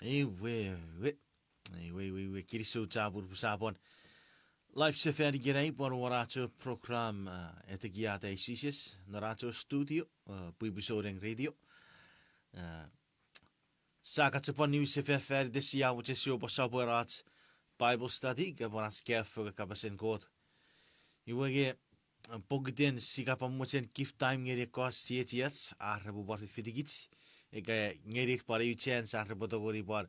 We kirisu tabur pusapon. Live safari gerai por warato program Atekiata Sises narato studio puibusoreng radio. Saka tepon new safari desia which is your bosaborat Bible study gaboras kerfu kabasen god. Iwege pogden sikapa mochen gift time ngere kos CTS arrebu bar fidigits. Ega ngere par Auchean arrebu dogori bar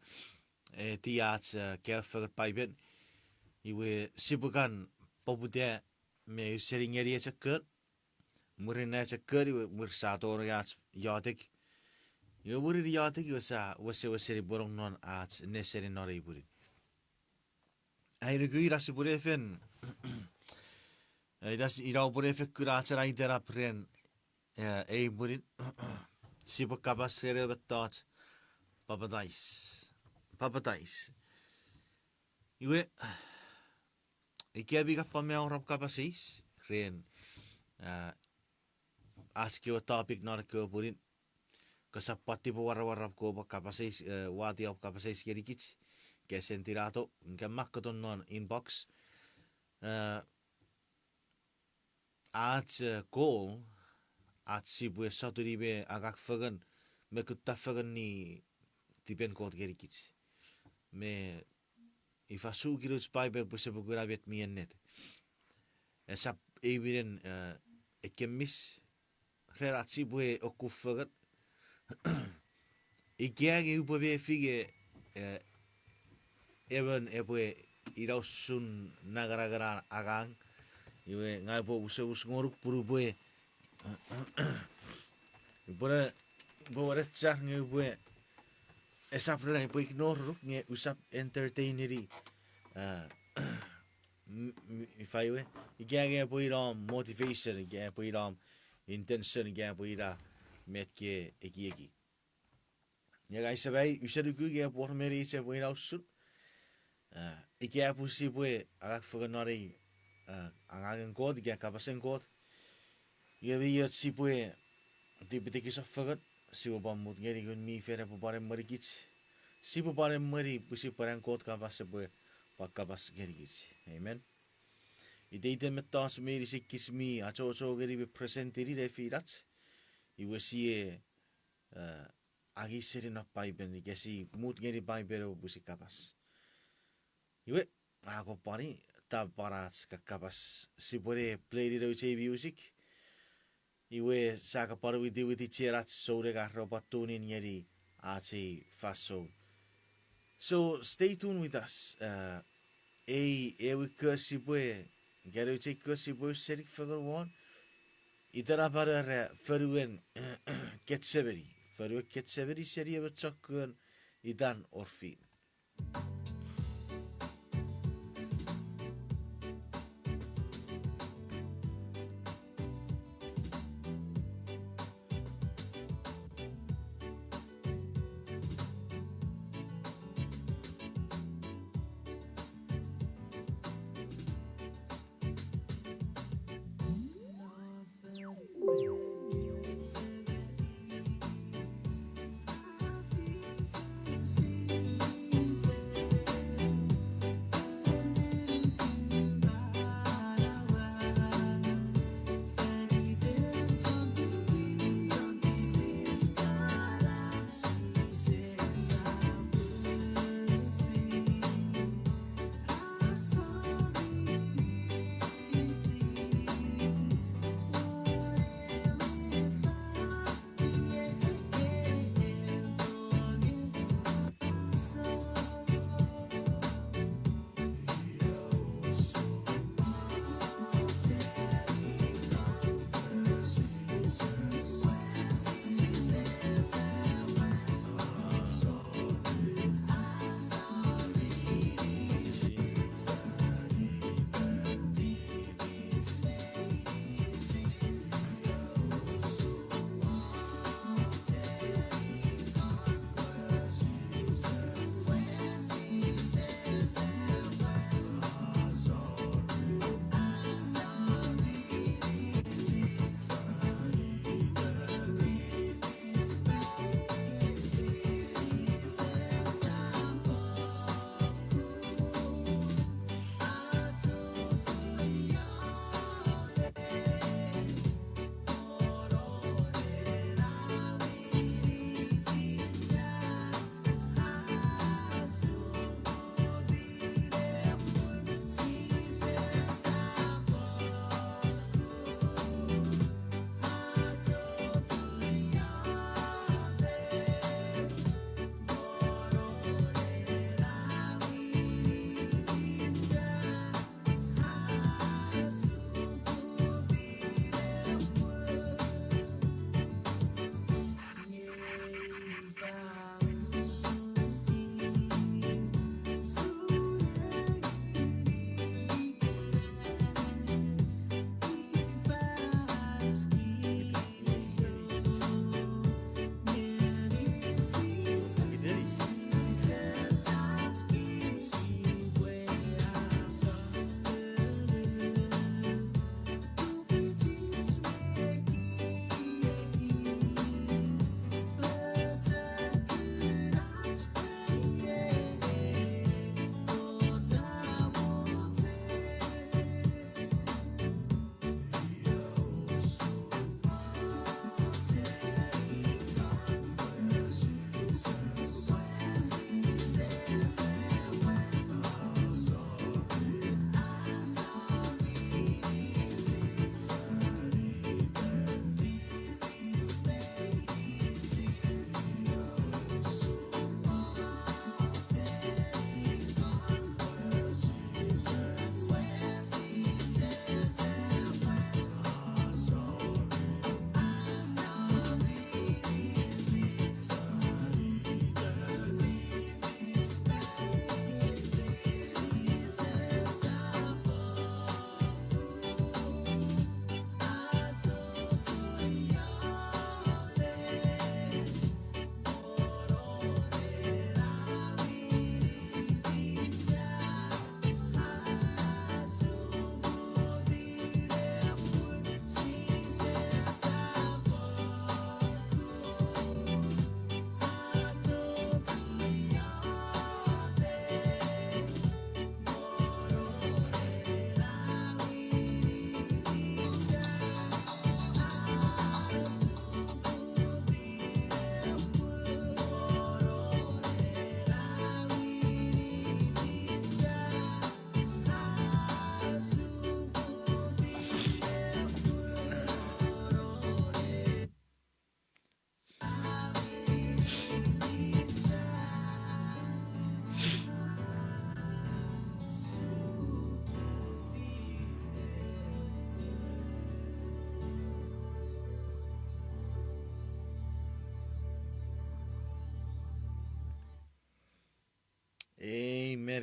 tiats kerfu paiben. Iwe sibukan popude me sering ngere checker. Murina checker iwe mursator yats yadik. Iwe muri yadik wase borong non ats neseri nori buri. Ai regu ira siburefen. Das ira burefe kurata ra idera pren burin. Sibukaba sere betat Papatais. Iwe ikebi kappa me orap kapasis ren ask you a topic not ko burin kasapati po warap ko kapasis wati op kapasis kerikits ke sentirato ke makkoton non inbox at call at sibwe saturibe agak fagan me kutta fagan ni tipen kot kerikits me ifasu kiruts Bible puse bugura bet miennet esap ebiren ekemis rerat sibwe okufagat ikiage upobe fige even ebwe irausun nagaragara agang iwe ngai po usus ngoruk purubwe bora cah ngebwe esap rai po ignore ruk nge usap entertaineri ifaiwe ikiage po iram motivation ikiage po iram intention ikiage po ira metke ekiegi ya guys sabai usaduku ge por meri se po irausun ikiage po si po agak foganori angagen god ikiage kapasen god yevi yot si po tipitiki safagat si po bamut ngeri gun mi fere po bare marikits si po bare mari pusi parang god kapas po pakapas gerigits amen ite metas meri sikismi acho geri be presenteri refirats iwe si agi serina paiben ikesi mut ngeri paibero pusi kapas iwe ako pari taparats kapas si pore play di roche music iwe saka paru witi cherat sore ga robatunin ngeri achi faso. So stay tuned with us. We curse boy. Get out take curse boy serik figure one. Itara para feruen get severi. Feru get severi seri ever chokun idan orfin.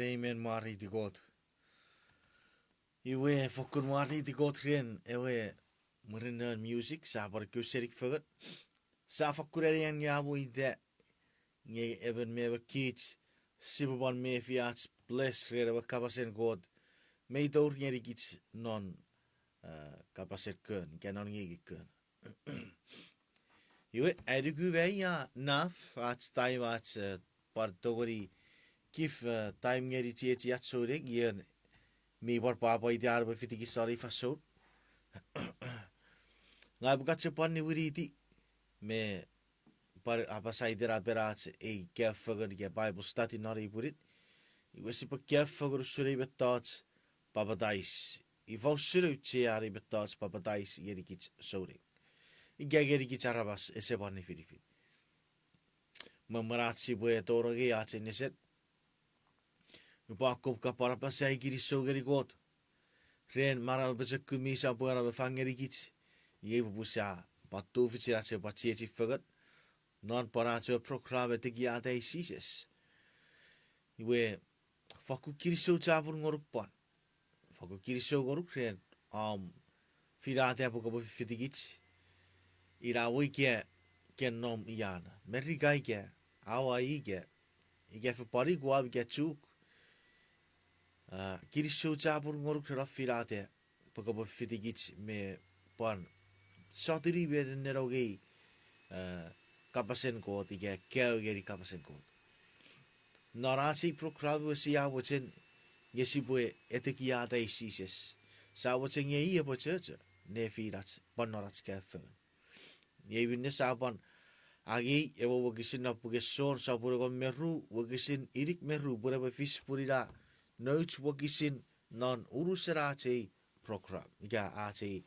amen, mari di God. Iwe fokun mari di God rien, ewe murinan music, sa bar kuserik fagat. Sa fakurerian yabu ide, nge even me kids, sibuban me fiats, bless rere kapasen God. Me door ngeri kids non kapaset kun, kenon ngegi kun. Iwe edugu veia naf, ats time ats partogori kif time ngeri tieti atsorik, yen mi war papa ide arbe fitiki sorry fasot. Ngai bukat sepan ni wiriti me par apa saidera berats e kefagan ge Bible study nori purit. Iwe sipa kefagan sure betats Papatais. I vau sure tiari betats Papatais yeri kits sore. I gageri kits arabas e sepan ni firifi. Mamaratsi bue toroge ats neset. Upakop kapara pasai kiri sogeri got. Ren mara bezek kumisa buara befangeri kits. Ye busa patu fitiratse patieti fagat. Non parato proclame Atekiata Sises. Iwe faku kiriso tabur ngoruk pan. Faku kiriso ngoruk ren firate apo kabo fitigits. Ira wike ken nom iana. Merika ike awa ike. Ike fapari guab ike chuk. Kiriso tabur ngoruk ren firate apo kabo fitigits me pan. Sotiri be neroge kapasen kot ike keu geri kapasen kot. Narasi proclame sia wachen yesibue Atekiata Sises. Sa wachen ye abo church ne firats panorats kafun. Ye winne saban agi ewo wagisin apugesor sapuragon meru wagisin irik meru buraba fish purira notes wagisin non uruserate proclam. Ga ate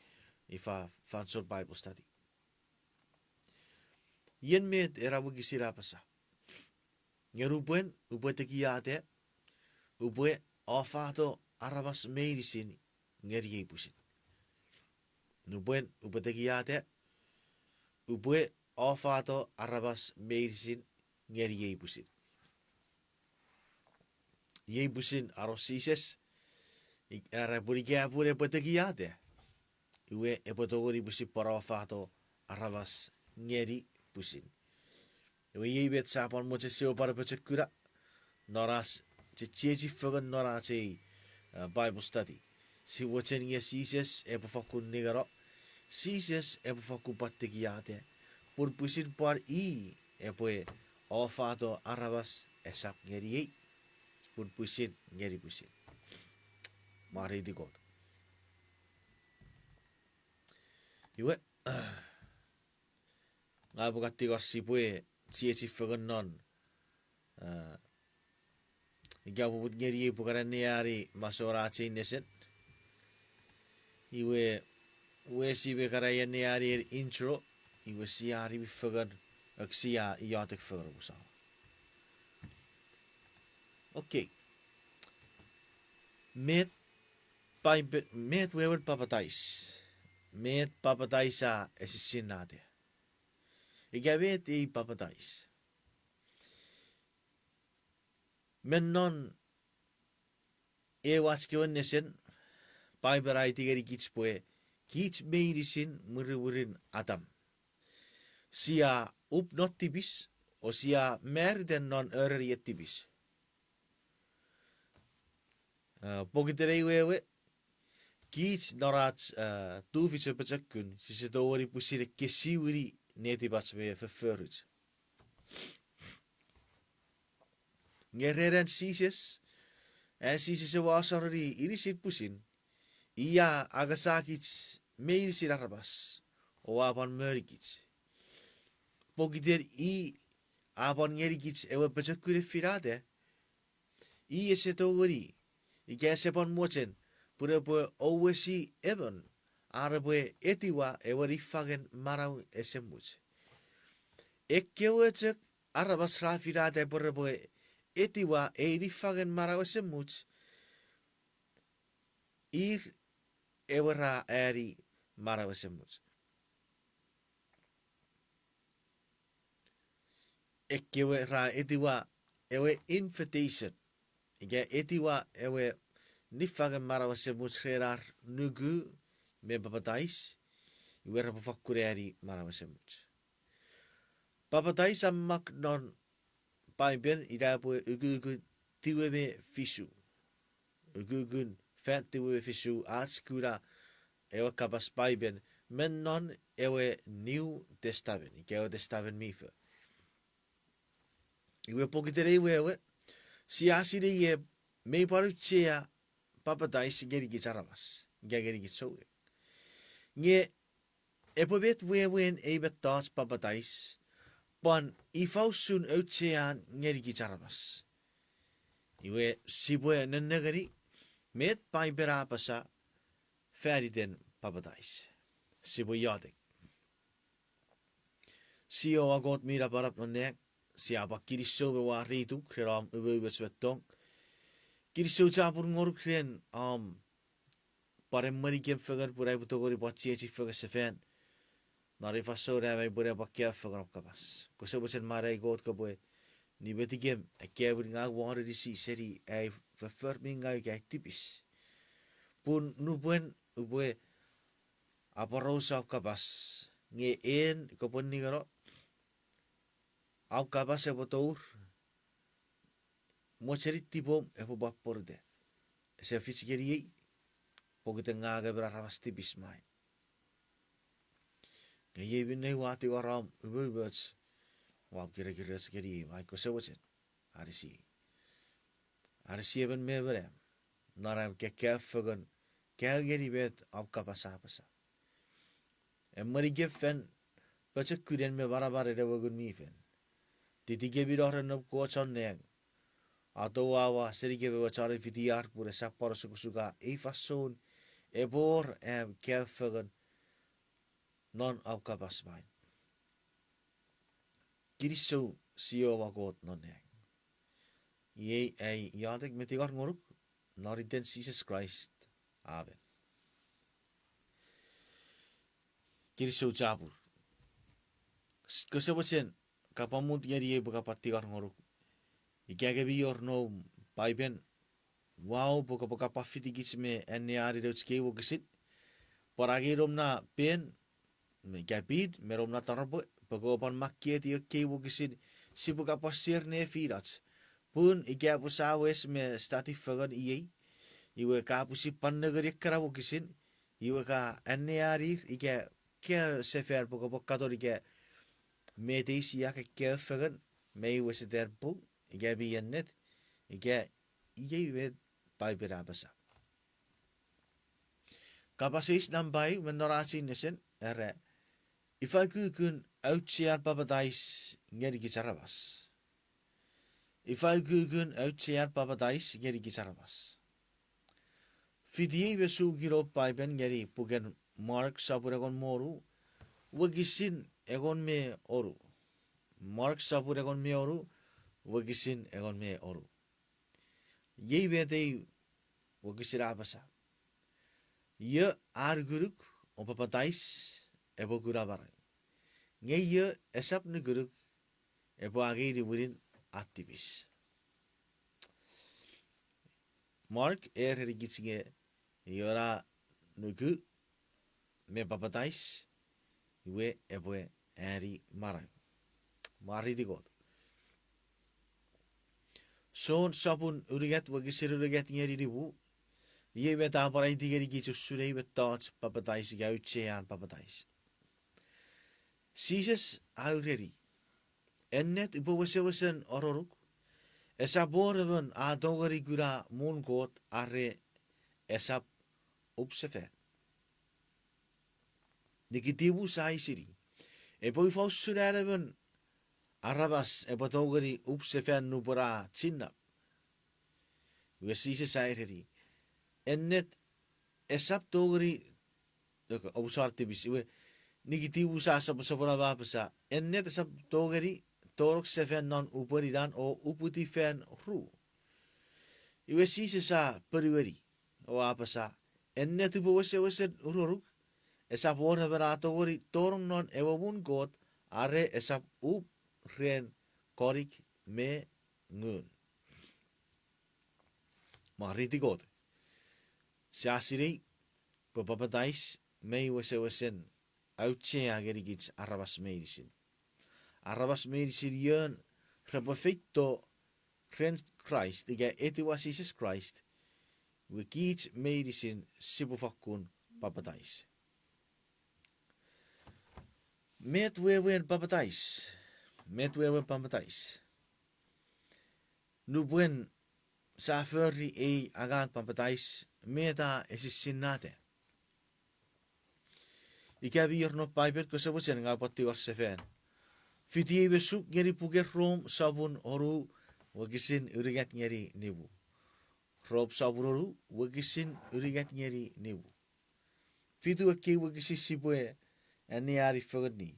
ifa fansor Bible study. Yen met era wagisira pasa. Ngerupuen ubue Atekiata ubue ofato arabas medicine ngeri pusit. Nubuen ubue Atekiata ubue ofato arabas medicine ngeri pusit. Ye pusin arosises era purikia pure Atekiata. Ue epotogori pusit para ofato arabas ngeri pusin. Ue ye bet sapon moche seo para pechekura. Noras chichi fagan norate Bible study. Si wachen ye Sises epo fakun negaro. Sises epo fakun Atekiata. Pur pusin par I epo ofato arabas esap ngeri. Pur pusin ngeri pusin. Mari di God. Iwe ngabukati gorsipue chichi fagan non. Igabut ngeri bukaran niari masorache neset. Iwe sibe karaya niari intro. Iwe siari bifagan aksia iatek fagan usal. Okay. Met wewer Papatais. Met Papataisa esisinate. Igabet e Papatais. Men non watchkewan nesen Bible tigeri kits poe kits medicine muriwurin adam. Sia up not tibis o sia mer den non earlier tibis. Pogiterei wewe kits norats tufis pechakun si ori pusire kesiwiri netibats me verfurut. Ngereren Sises Sises was already irisit pusin. Ia agasakits meirisit arabas o apan merikits. Pogiter apan ngerikits ewe pechakure firade. Esetori igesepon mochen pure owesi even arabe etiwa ewe rifagen marau esemuch. Ekkewechek arabas rafirade pure etiwa rifagen marau esemuch. Ewera eri marau esemuch. Ekkewera etiwa ewe invitation Ige etiwa ewe nifaga marawa se mutsrerar nugu me papatais. Iwe rapafakkureari marawa se muts. Papatais amak non paiben idapo ugu tiwebe fisu. Ugu fat tiwebe fisu atskura ewe kapas paiben men non ewe New Testament. Ike Testament mifa. Iwe pokitere iwe si aside ye me paru chea papatais geri gitaramas. Geri gitsoure. Nge epobet wewen ebet tas papatais. Pan ifausun Auchean ngeri gitaramas. Iwe sibwe nenegari met paibera pasa feriden papatais. Sibwe yadek. Sio agot mira parap nonek. Siapa kiriso bewa ritu kreram ube swetong. Kiriso chapur ngoruk kren paremmari kem fegar purai butogori pachieci fegar sefen. Nari faso rame purai pakia fegar kapas. Kusebocen marai got kaboy. Ni beti kem akebur ngag wari disi seri ai verfer mingai kai tipis. Pun nubuen ubue aparosa kapas. Nge en kopon ni garo. Au kapas ebotour. Mocherit tipom epo baporde. Se fichgeri pokite ngaga berarabas tipis mai. Nge bin nei wati waram ubeuts. Wam kira-kira sekeri mai ko sewocen. Arisi even me berem. Naram ke fagan. Geri bet au kapas apasa. Mari gefen baca kuren me barabara rewagun mifen. Titi gebidor no kuacan neng. Atau awa seri gebe wacari videar pura sapar suka fason ebor kefagan non au kapas mai. Kiriso sio wagot non neng. Ye ai yadek metigar ngoruk noriten Jesus Christ. Amen. Kiriso capur. Kesebocen kapamut yari ye buka patigar ngoruk. Ikage bior no paiben. Wow buka pafiti gisme enne ari deutske wo gisit. Paragi romna pen me gapid me romna tarbo buka pan makiet yo ke wo gisit si buka pasir ne firats. Pun ike pusawes me stati fagan iye. Iwe ka pusi pannegar yakara wo gisit. Iwe ka enne ari ike ke sefer buka katolike meteisi ya ke fagan me iwe se derpo. Ike bi yennet. Ike iye wed bai berabasa. Kapasis nambai menorasi nesen ere. Ukukun Auchean papatais ngeri gicharabas. Ukukun Auchean papatais ngeri gicharabas. Fidie besu giro paiben ngeri pugen Mark sapuragon moru. Wagisin egon me oru. Mark sapuragon me oru. Wagisin egon me oru. Ye bete wagisira basa. Ye arguruk o papatais ebo gurabarai. Nge ye esap ne guruk ebo agiri wurin activis. Mark rigitsige yora nugu me papatais iwe ebo eri marai. Mari di god. Son sapun urigat wagisir urigat ngeri ribu. Ye beta parai digeri gichusurei betats papatais Auchean papatais. Sises aureri. Ennet ubawasewesen ororuk. Esa boreven adogari gura mungot are esap upsefe. Nikitibu sai siri. Ebo ifau surareven arabas ebotogari upsefe nubura chinna. We sises aureri. Ennet esap dogari obusar tibis we nikitibu sa sapura bapasa. Ennet esap dogari torok sefen non uperidan o uputi fen ru. Iwe sisa periweri o apasa. Enne tu wese ururuk. Esap warna berato gori torong non ewabun god are esap up ren korik me ngun. Mariti gote. Siasiri, Papatais, may wesen, Auchean gerigits Arabas medicine. Arabas medicine yearn, Repofito, Christ, the etiwas Christ, we kids medicine Sibufakun Papatais. Met wewen Papatais, Papatais. Nu buen safari agang Papatais, meta esisinate. Ikabi no pipet ko sabuchen nga pati or sefen. Fiti besuk ngeri puger rom sabun oru wagisin urigat ngeri nibu. Rob sabun oru wagisin urigat ngeri nibu. Fitu aki wagisi sibue ani ari fogni.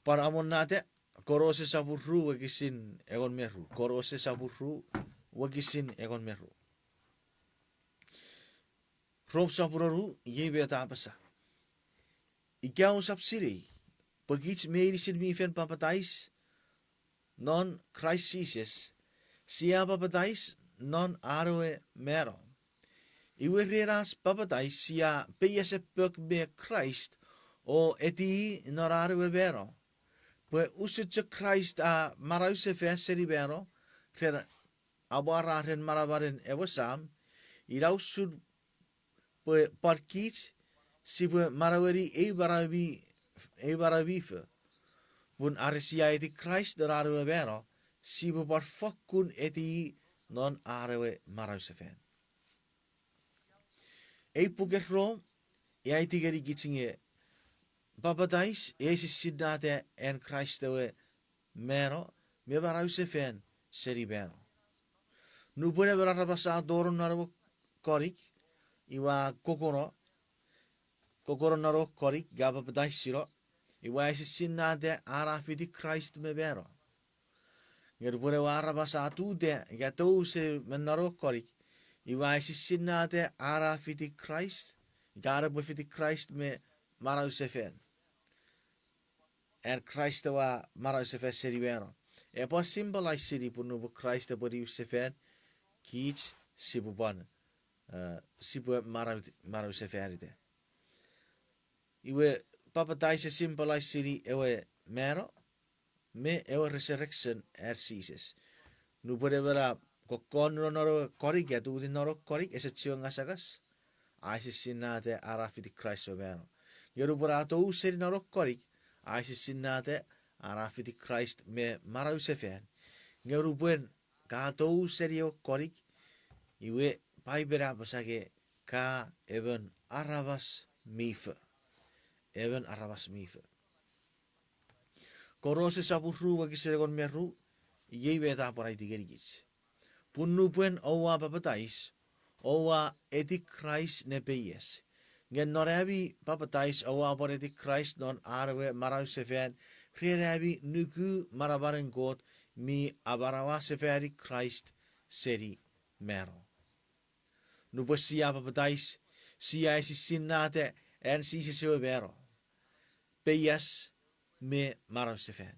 Para amon nate korose saburu wagisin egon meru. Korose saburu wagisin egon meru. Rob saburaru ye beta apasa. Ikaw sapsiri. Pagits medicine mi fen Papatais non Christ Sises. Sia Papatais non arwe mero. Iwe reras Papatais sia peyase pök be Christ o eti nor arwe vero. Pue usutse Christ a marause feseri vero. Kera abararen marabaren evasam. Irausud pue parkits si pue maraweri barabife. Pun aresia eti Christ der arwe vero. Si pue parfakun eti non arwe marause fen. Puger rom, iti geri gitsinge Papatais, sinate en Christewe mero, me barause fen seri bero. Nu pune berarabasa doron naro korik, iwa kokoro naro korik, ga Papatais siro, iwa sinate arafiti Christ me bero. Nger pune warabasa tude, gato se menaro korik, iwa sinate arafiti Christ, gara befiti Christ me marause fen. En Christ wa marause fen seri bero. Po symbolize seri punu bu Christ body sefen, kits sibu ban. Sibu marause ferite. Iwe Papatais symbolize seri ewe mero, me ewe resurrection Sises. Nu pode vera kokon noro korik ya tu noro korik esetio ngasagas. Sinate arafiti Christ vero. Yeru brato seri noro korik. Sinate arafiti Christ me marause fen. Yeru buen gato serio korik. Iwe paibera pasage ka even arabas mife. Even arabas mife. Korose sapuru wagisegon meru. Ye beta por aitigerigic. Punu buen owa Papatais. Owa eti Christ ne peyes. Ngen norabi Papatais owa por eti Christ non arwe marause fen. Kreerabi nuku marabaren god mi abarawa seferi Christ seri mero. Nupo sia Papatais sia sinate en Sises vero. Peyes me marause fen.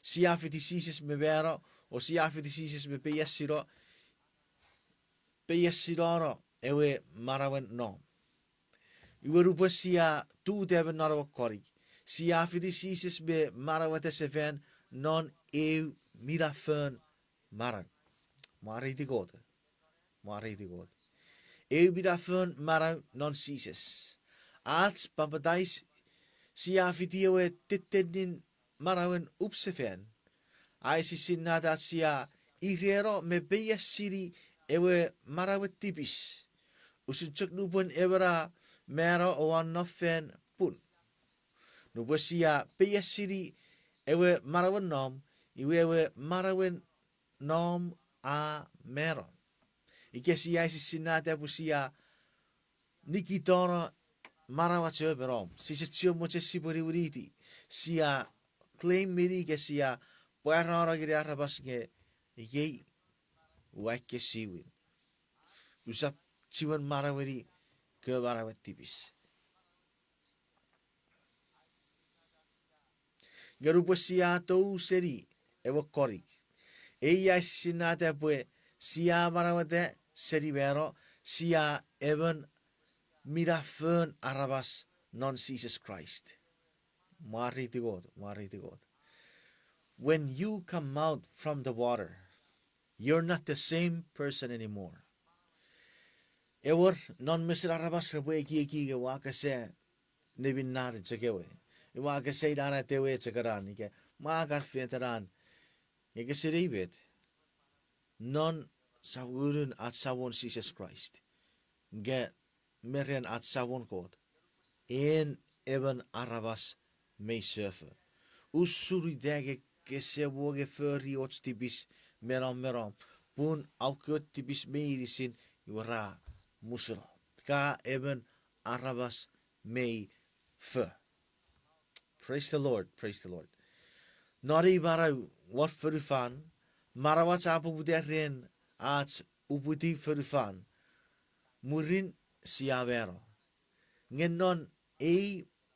Sia fiti Sises me vero o sia fiti Sises me peyes siro. Peyes siroro ewe marawen nom. Iwe rupa sia tu tebe narawa korik. Sia fiti Sises be marawate seven non mirafen maran. Mariti gote. Mirafen maran non Sises. Als Papatais sia fiti ewe titenin marawen upsefen. Aisi sinata sia irero me beya siri ewe marawet tipis. Usucuk nupun evera mero owan nofen pun. Nupu sia beya siri ewe marawen nom. Iwe marawen nom a mero. Ike sia aisi sinata pu sia nikitoro marawat seberom. Sisa tio moche sipuri uriti. Sia claim miri ke sia puerara giri arabas ke yei wake siwin. Usap siwan maraweri ke marawat tipis. Garupa sia tou seri ewa korik. Eia sinate pue sia marawate serivero sia even mirafön arabas non Jesus Christ. Mariti God, mariti God. When you come out from the water, you're not the same person anymore. Ewer non misir arabas rewe ki waka se nebin nare chekewe. Waka se dana tewe chekaran ike magar fetaran. Ike siribet. Non sawurun at sawon Jesus Christ. Ge meren at sawon God. En even arabas me surfer. Usuri dege kese woge furry ots tibis meram. Pun aukot tibis meirisin yura musra. Ka even arabas me fur. Praise the Lord, praise the Lord. Nori barau wat furufan. Marawat apu buderen at uputi furufan. Murin siavero. Ngenon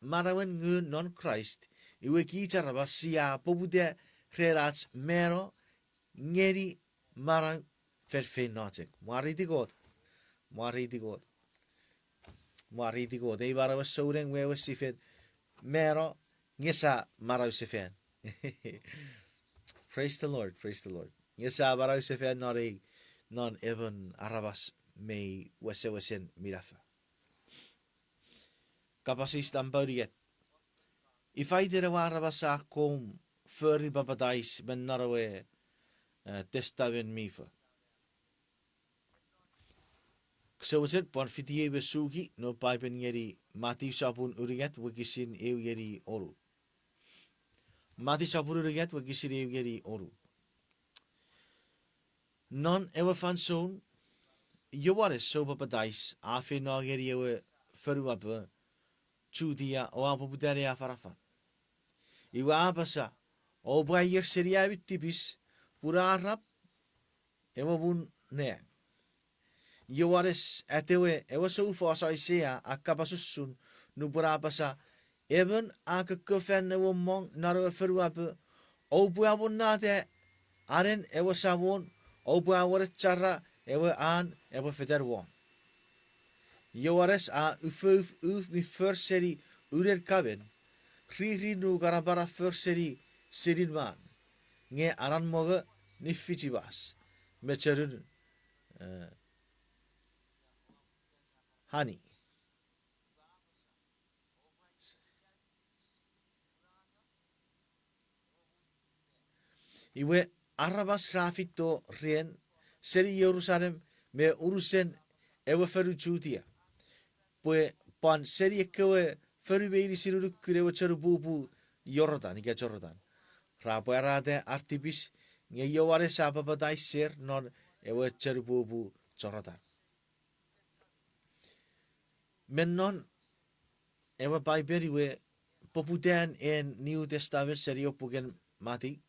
marawan ngun non Christ. Iwe ki charaba sia pobude rerats mero ngeri marang ferfe notek. Mariti God. Mariti God. Mariti God. Ei barawa soureng wewe sifet mero ngesa marau sifen. Praise the Lord, praise the Lord. Ngesa marau sifen nori non even arabas me wesen mirafa. Kapasis tampaudiet. If I did a warabasa kom furry papatais ben narawe testaven mifa. So was it, but fitie besuki, no pipen yeri, mati sapun uriget, wikisin eu yeri oru. Mati sapun uriget, wikisin eu yeri oru. Non ever fan soon, you what is so papatais, afi no yeri ewe feruapa, chudia, o apoputeria farafan. Iwa apasa, o bayer seria vitibis, pura arab, ewa bun ne. Yowares atewe ewa so fasa isea akapasussun nu pura apasa, even akakufen ewa mong naro feruape, o buabun nate aren ewa savon, o buawar cara ewa an ewa federwon. Yowares a uf mi first seri urer kaben, Ri nu garabara first seri man. Nge aran moga ni fitibas. Mecherun hani. Iwe arabas rafito rien seri Jerusalem me urusen ewe feru chutia. Pue pan seri ekewe feru beiri siruru kurewe cheru bubu Jordan ike Jordan. Rapo erate artibis nge yoware sa papatai ser non ewe cheru bubu Jordan. Men non ewe Bible we poputean en New Testament seri opugen mati.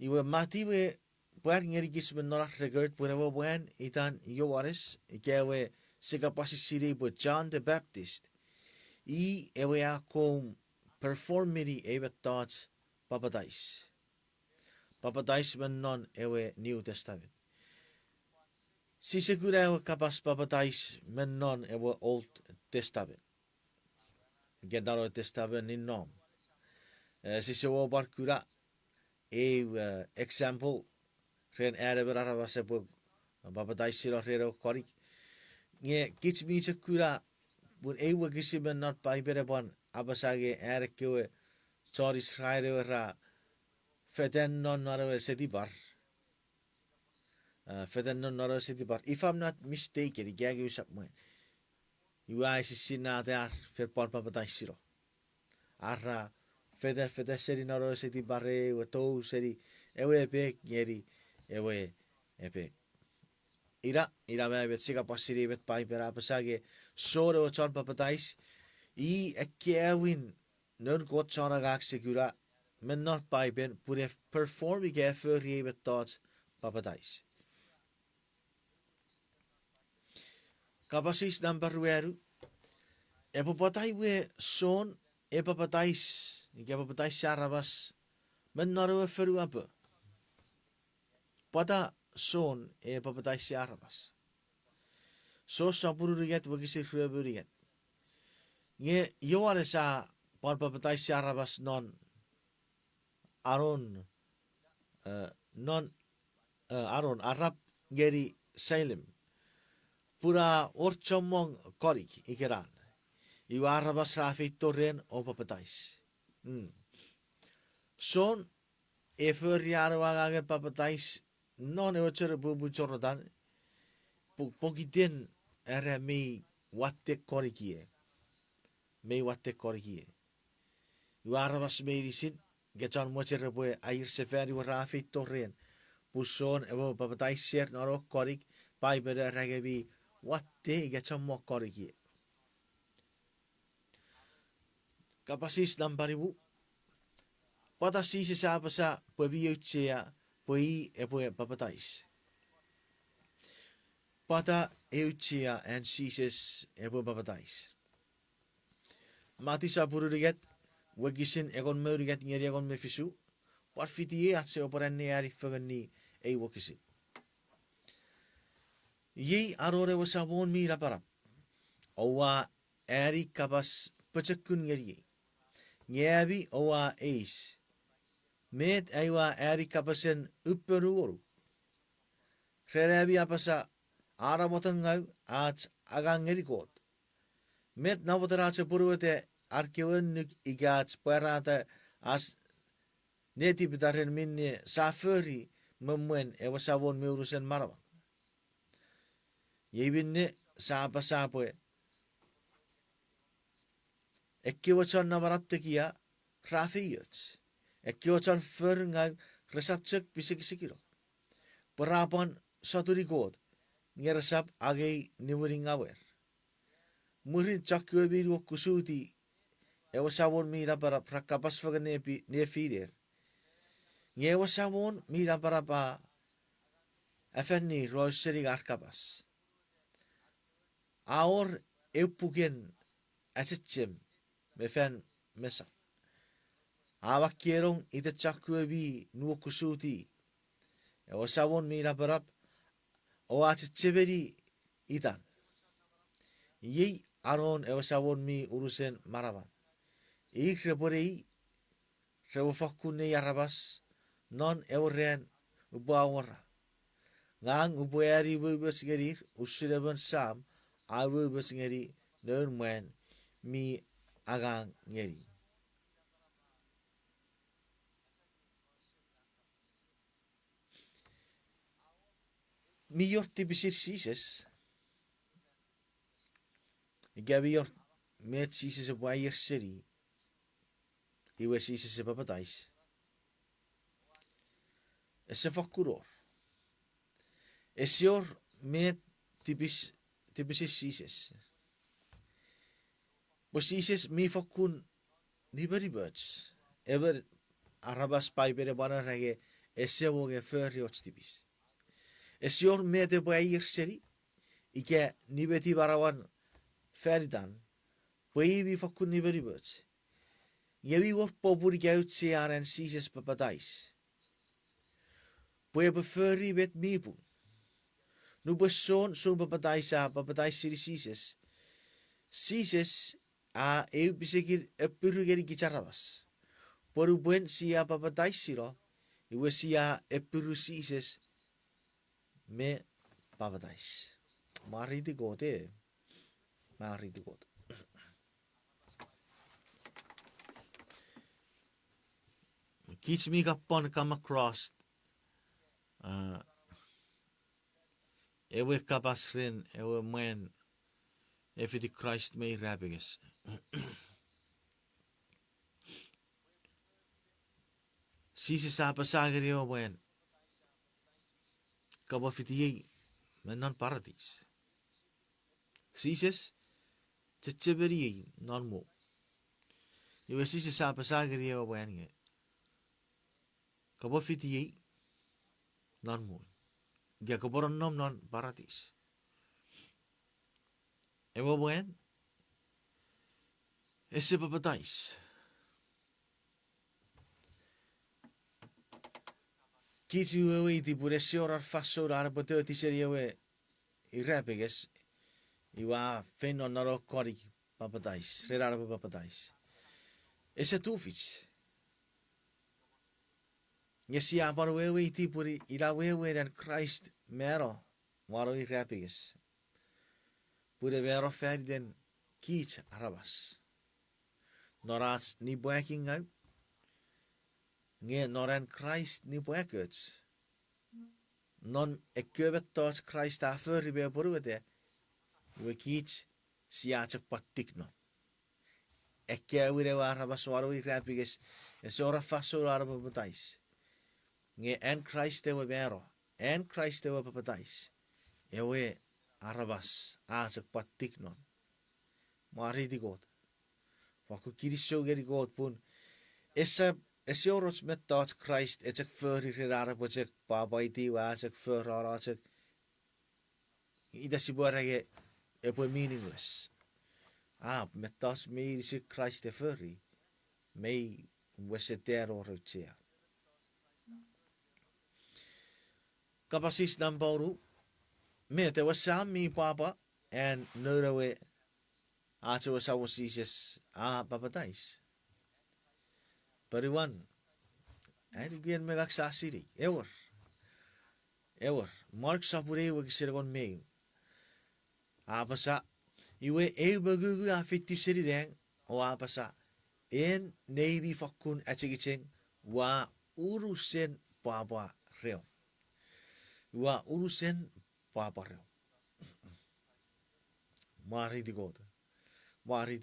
Iwe mati we buar ngeri gis men nora regard purewa buan itan yowares ikewe sikapasi siri bu John the Baptist. Ewe a kom performiri ewe thoughts papatais. Papatais men non ewe New Testament. Sisekura ewe kapas papatais men non ewe Old Testament. Gendaro Testament ni nom. Sisewo barkura example ren erebe arabase bu papatais siro rero korik. Nge kits mi sekura bun ewe gisi men not paibere bon abasage erekewe sorry schreide ra feten non narawe setibar. Feten non narawe setibar. If I'm not mistaken, I gag you somewhere. You guys see now there for papatai siro. Arra fete seri narawe setibar we to seri ewe epek yeri ewe epek. Ira me bet sika pasiri bet paibere abasage sore o chon papatais kewin non got chona gak segura men not paiben pure perform ige för rivet thoughts papatais. Kapasis number weru papatai we son papatais ige papatais sarabas Men naru feru apa. Pada son papatais si arabas. So sapuru riget wagisi frebu riget. Nge yoare sa papatais si arabas non aron non aron Arab geri Salem. Pura orchomong korik ikeran. Iu arabas rafi torren o papatais. Son för jaren papatais non e ochere bubu chorodan. Pokiten era mei watte korikie. Mei watte korikie. Iu arabas mei disin. Gechan mochere bue air seferi wa rafi torren. Puson evo papatais ser naro korik. Pai bere ragebi watte gechan mo korikie. Kapasis lamparibu. Pada Sises apasa puebi Auchean pui pue papatais. Pada Auchean and Sises pue papatais. Mati sapuru riget wagisin egon meu riget ngeri egon me fisu. Wat fiti atse operenne ari fagani wakisin. Ye arore wasabon mi raparap. Owa ari kapas pachakun ngeri. Ngebi owa eis. Met aiwa ari kapasen upperuoru. Rerebi apasa arabotangau at agangerikot. Met navotaratse puruete arkewenuk igats parata as netibitaren minne safuri memwen wasavon meurusen maravan. Yebinne sapasapue. Ekkiwachan navaraptekia rafiyot. Ekkiwachan förngau resaptsek pisiksikiro. Perapan saturikot. Ngeresap agei niweringawer. Murid chakwebiru kusuti. Wasavon mira para prakapas faga nefider. Wasavon mira para pa afenni roiseri arkapas. Aor eupugen atchem mefen mesa. Awakierong ite chakwebi nuo kusuti. Wasavon mira para o atcheveri itan. Yei aron wasavon mi urusen maravan. Reporei rewafakune yarabas non euren ubawara. Ngang ubueri bubesgerir usireban sam awu besngeri non mwen mi agang ngeri. Mi yorti bisir Sises. Gabi yor met Sises op wayer city. Iwe Sises papatais. Ese fakuror. Esior met tipis Sises. Bo Sises mi fakun niberibirds. Ever arabas pai bere bana rege ese woge förriots tipis. Esior met op wayer city. Ike nibeti barawan feridan. Pui vi fakun niberibirds. Yewi wordt popuri Auchean en Sises papatais. Pue beferi bet mipu. Nu beson so papatais siri Sises. Sises a bisekir epurugeri gicharabas. Poru buen sia papatais siro. Iwe sia epuru Sises me papatais. Mariti gote. Mariti gote. Kids me kapon come across ewe kapasrin ewe mwen efiti Christ may rabiges. Sises apasageri ewe mwen kabafiti men non paradis. Sises checheberi non mo. Ewe Sises apasageri ewe mwen kabafiti non mo. Dia kaboron nom non paradis. Ewa buen. Ese papatais. Kiti wewe iti pure siorar faso rara pote ti serie we I rapiges iwa feno naro kori papatais rara papatais. Ese tufits. Ngesi apar wewe iti puri ira wewe dan Christ mero waro I rapiges. Pure vero feri den kit arabas. Norats ni boeking out. Nge noran Christ ni boekets. Non ekkövet tot Christ affer i be poruvete. We kit siachak patikno. Ekke wire arabas waro I rapiges. Esora faso arabatais. Nge en Christ ewe vero. En Christ ewe papatais. Ewe arabas achak patikno. Mari di God. Waku kiri sogeri God pun. Esse orots met tot Christ etek för I rara bojek papaiti wa achak för rara achak. Ida si borage epo meaningless. Met tot me si Christ e för me wese der orotia. Kapasis nambauru me te wasam mi papa en norawe acho wasawo Sises papatais. Pariwan en again megak sasiri ever Mark sapure we kisirgon me apasa iwe bagugu afiti siri deng o apasa en navy fakun achigicheng wa urusen papa reo wa urusen papa reo mari di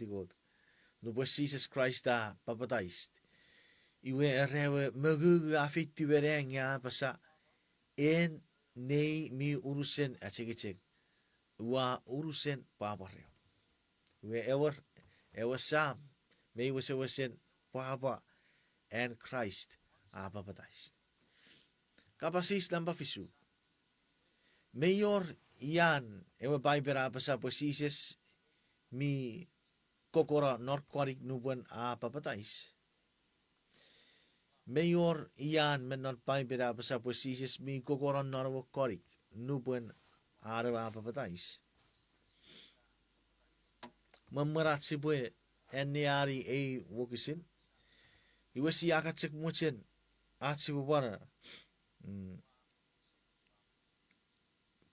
God no pues Jesus Christ papatais iwe rewe magugu afiti bereng ya pasa en nei mi urusen achigicheng wa urusen papa reo we ever sam me wesen papa and Christ papatais kapasis lamba fisu mayor ian ewe baibera pasa pues Jesus mi kokora norkorik nuben papatais mayor ian menot baibera pasa pues Jesus mi kokora norkorik nuben papatais Mamerat si bue eniari wokisin iwe si akatsik mochen atsi bubara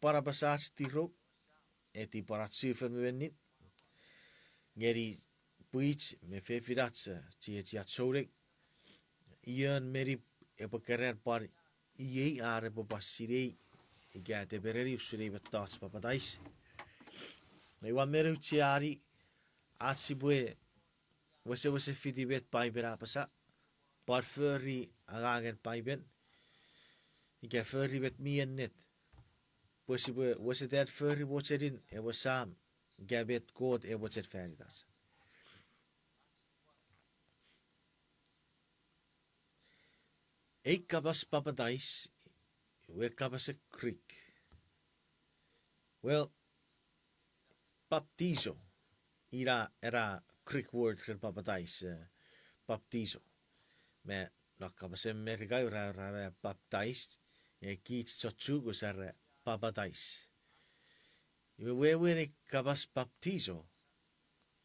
para basas tiro eti para tsifen menit ngeri puich me fefiratsa chi atsorek ian meri epokerer par iei are popasirei igate bereri usuri betats papatais iwa meru chiari atsi bue wese fitibet paibera pasa par furry agagen paiben ike furry bet mien net pues bue wese dat furry watcherin wasam gabet god watchet feridas kabas papatais we kabas a creek well baptizo era Greek word for papatais baptizo me nakabase merga ra baptized kits chochugo sar papatais we kabas baptizo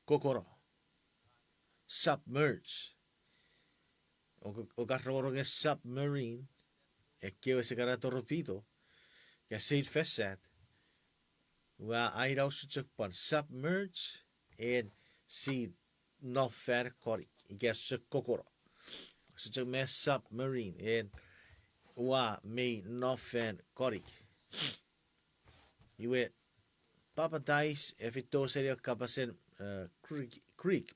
kokoro submerge o garroro que submarine que se cara torpedo que se fesat wa aira suchukpan submerge en si no fer korik ike kokoro such me submarine en wa me no fer korik iwe papatais efito serio kapasen creek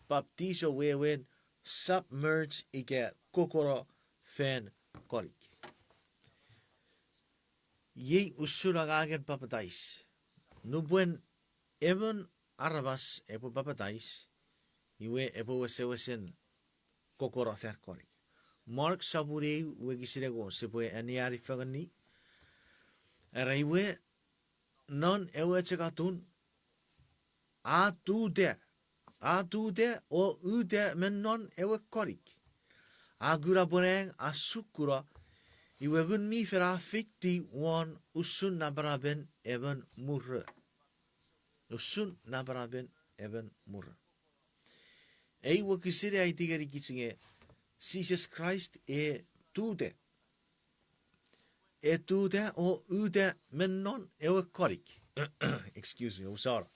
baptizo we submerge ike kokoro fen korik ye usuragagen papatais no buen even arabas epo papatais iwe epo wesen kokoro fer korik Mark sabure we gisirego se pue aniari fagani era iwe non ewe chekatun a tu de o ude men non ewe korik agura boreng asukura Iwe gun mi fera fitti wan usun nabaraben even murre. Usun nabaraben even murre. Ei wa kisire ai tigeri kitsinge Jesus Christ e tude. E tude o ude mennon ewe korik. Excuse me, I'm sorry.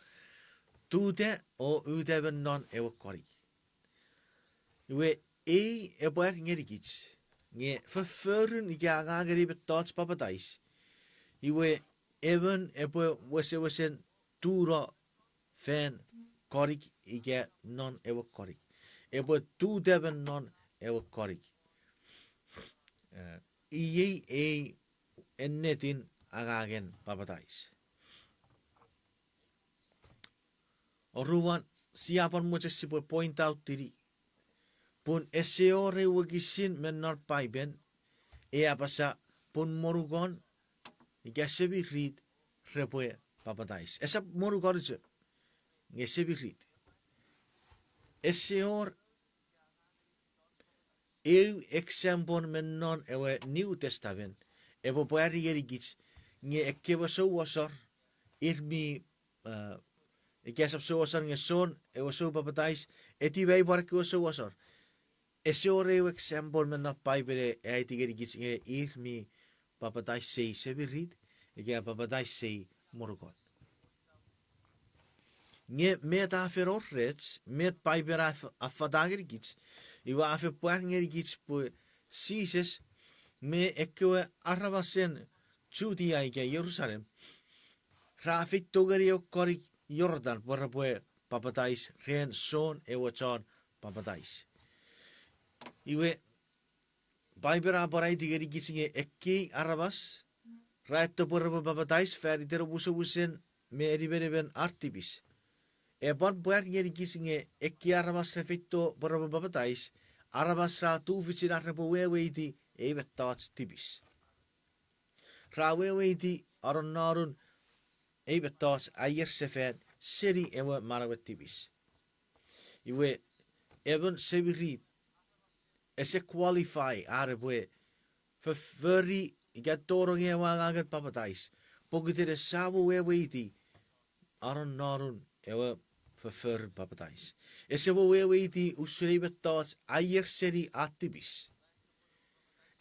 Tude o ude mennon ewe korik. Iwe e boer ngeri kits. Nge verfurren I agageri betats papatais. Iwe even ebo wesen tura fan korik ige non ewe korik. Ebo tu deben non ewe korik. Iye e ennetin agagen papatais. Oruan siapan mo si point out tiri. Pun eseore wagisin menor paiben e apasa pun morugon ige sebi rid repoe papatais. Esa morugon je nge sebi rid. Eseor eu example mennon ewe New Testament ebo poari gerigits nge ekkewa so wasar irmi ikasap so wasar nge son ewe so papatais eti wei barke so wasar esore eu example menna paibere eti gerigits nge irmi papatais sei sebirit ike papatais sei morgot nge met aferorrets met paibera afadagerigits iwa afe poargerigits po Sises me ekkewe arrabasen Judea ike Jerusalem rafit togerio korik Jordan porrapoe papatais ren son ewe chan papatais iwe paibera borai digerigits nge ekki arrabas raetto porrapoe papatais feritero busen me eriberen artibis Ebon buat ngeri kisinge ekki arabas refitto porrapoe papatais arabas ra tu vici rarepo weweiti eibettats tibis. Ra weweiti aron narun eibettats ayer sefed seri ewe marawet tibis. Iwe even sebirit ese qualify arepoe feferi igatoro ngewa ngaget papatais. Pogitere sabu weweiti aron narun ewe verfur papatais. Ese wo weweiti usrebettats ayer seri atibis.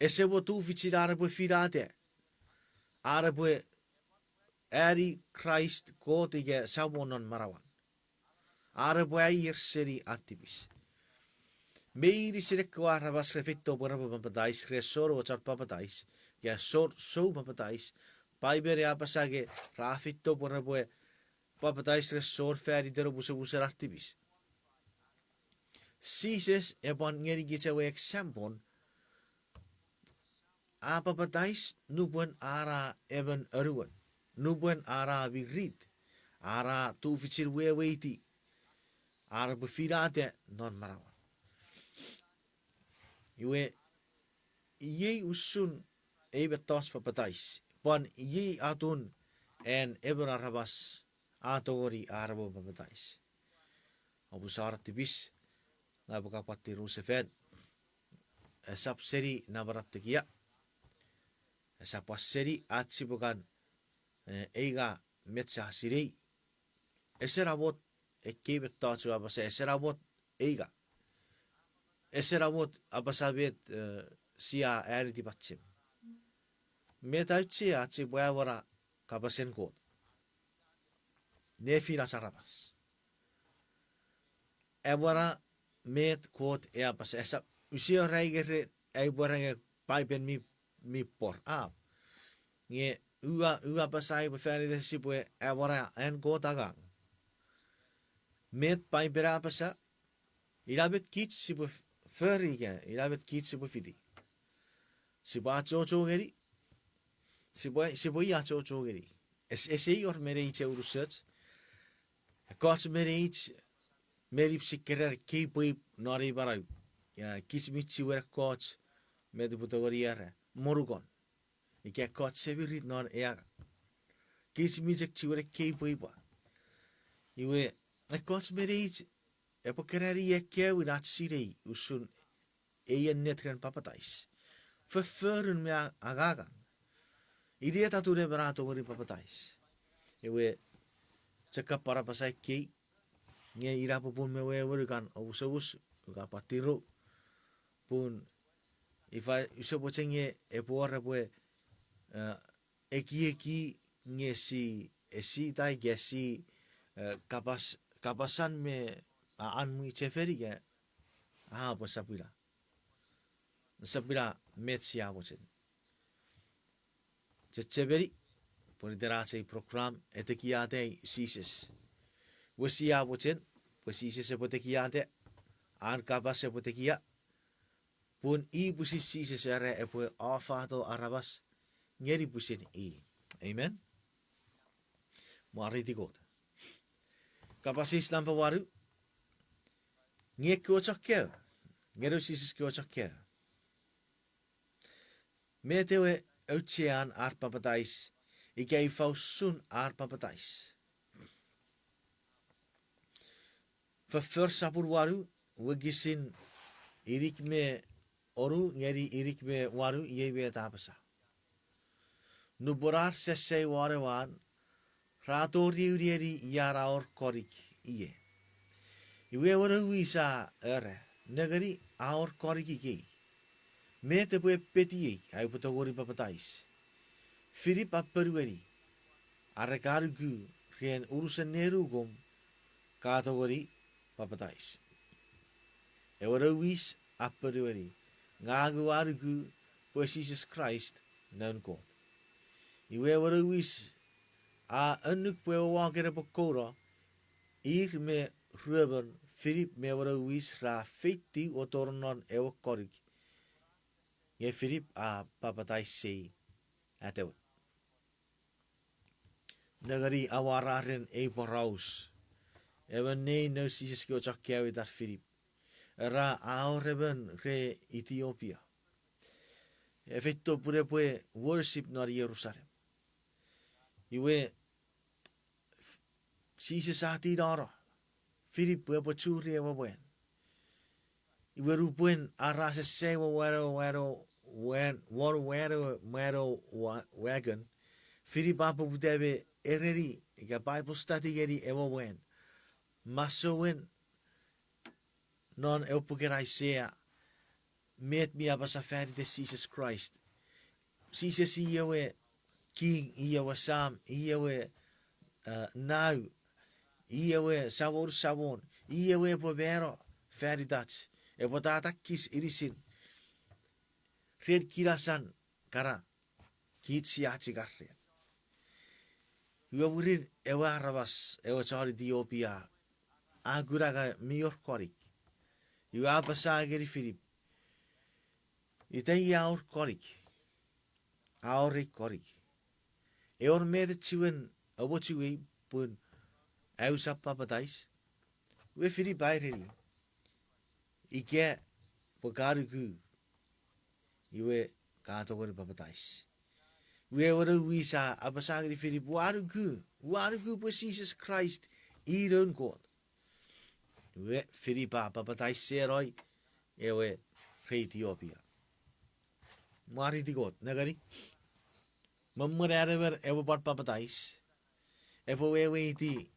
Ese wo tu vici arepoe firate. Arepoe eri Christ God ige sabonon marawan. Arepoe ayer seri atibis. Meiri sirek arabas refitto porrapoe papatais resoro chat papatais. Ja so papatais. Paibere apasage rafitto porrapoe papatais resor feritero buser artibis. Sises ebon ngeri gitsawe example a papatais nubuen ara even eruan. Nubuen ara virit. Ara tu vichir weweiti. Ara befirate non marawan. Iwe ye usun ebetas papatais. Pon ye atun en eben arabas atogori arabo papatais. Obusar tibis na bukapati rusefed. Esap seri na baraptekia. Esap seri atsibukan eiga metsa sirei. Eserabot ekebettats abasa eserabot eiga. Eserabot abasabet sia eriti patsim. Metaitsi atsi buawara kabasen kot. Nefira sarabas. Ewara met kot eabas esap usio reigere ei borenge paipen mi por a. Nge ua pasai beferi de sipue ewara en kot agang. Met paipera pasa ilabet kits sibu ferige ilabet kits sibu fidi sibu acho geri sibu ya acho geri ese or mereit research kots mereit merip sikkerer kipui nori barai ya kismitsi wer kots mediputogoriere morugon ike kots sebirit non ea kismitsek chiwere kipui ba iwe kots mereit epokerari ekeu dat sirei usun eien netren papatais. Verfeuren me agagan. Idia tatu de berato gori papatais. Ewe cekap para pasai kei. Nge ira pun me we kan obus ka patiro pun ifa iso pocenge e por pue eki nge si tai gesi kapasan me an mui cheferi ya po sapira metsi abochen cheveri por derache program Atekiata Sises wesi abochen pues Sises se Atekiata an kapas se Atekia pun I pusi Sises are e pue afato arabas ngeri pusin I amen mariti got kapasis lampa waru nge kochakke ngero Sises kochakke metewe Auchean ar Papatais I gei fausun ar Papatais Verfur sapur waru wegisin irik me oru ngeri irik me waru yebe tapasa nuborar sese ware wan rato riuri yara or korik iye iwe wara wisa ere negari aor korik iki mete pue peti ai potogori Papatais Philip apperueri arekarugu rien urusan nerugom kategori Papatais ewara wis apperueri ngagu arugu pues Jesus Christ non God iwe wara wis a anuk pue wakere pokora ir me ruben Philip me wara wis ra fiti otornon ewo korik ye Philip a Papatais sei atew nagari awararen e poraus ewan nei no Jesus ko chakkewe dar Philip ra aoreben re Ethiopia efetto pure pue worship nor Jerusalem iwe Jesus ati dara Philip pue pochuri ewa buen iwe rupuen arase sewa wero wagon Philip apa putebe ereri ika Bible study geri ewa buen masowen non eupugera sea met mi apa safari de Jesus Christ Jesus iyewe king iyewe sam iyewe now iyewe savon iyewe povero feri dats e potata kis irisin red kirasan kara kit siachi garre Yuaburin ewa rabas ewa chari Ethiopia aguraga miyor korik Yua pasa geri Philip Itai aur korik aure korik eor mede chiwen abo chiwe pun ausa Papatais we Philip aireri ike pokarugu iwe kategori Papatais we were wisa apasa geri Philip warugu pues Jesus Christ iron God we Philippa Papatais seroi ewe re Ethiopia mari di God nagari mamure ewe part Papatais ewe iti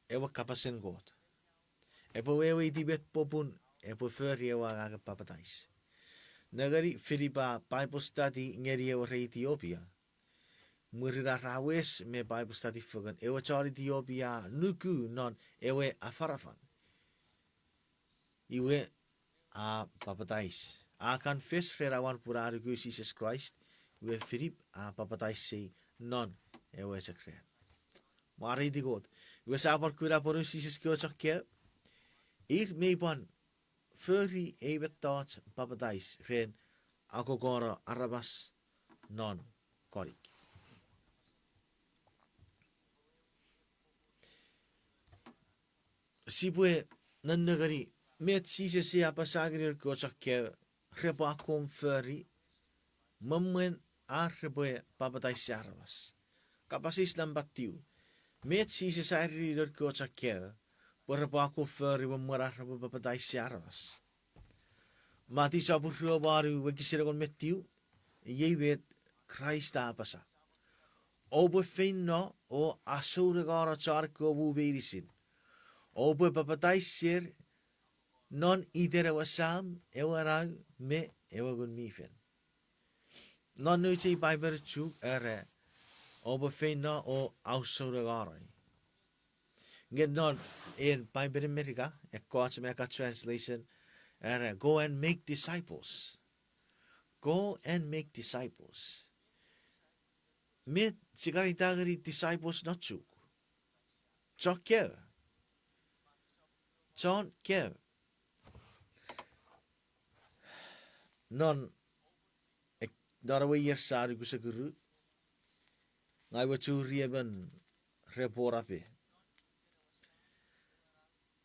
ewe kapasen God ewe iti bet popun ewe feri ewe aga Papatais nagari Philippa Bible study ngeri ewe re Ethiopia murira rawes me Bible study fogan ewe chari Ethiopia nuku non ewe afarafan iwe a Papatais a confess ferawan purarugu Jesus Christ we Philip a Papatais sei non ewe sekre mari di God we sapar kura por Jesus ko chakke ir meibon furry ebet thoughts Papatais ren akogora arabas non korik Sibwe nan nagari met Jesus se apa sagrir ko chakke repa kom furry mamwen arreboe Papatais arabas kapasis lambatiu met Jesus ari ko chakke por repa ko furry mamwara Papatais arabas Mati sapurro baru wakisira kon metiu. Ye weet Christ apasa. Obe finno o asure gara charko bu berisin. Obe papatais ser non idere wasam ewarau me ewagun mifen. Non nu te Bible chu ere obe finno o asure gara. Get non in Bible America, a God's America translation, go and make disciples. Go and make disciples. Met sigaritagari disciples not chuk. Chokkel. Chon kel. Non ek darawe yer sari kusakuru. Ngai wachu rieben reporape.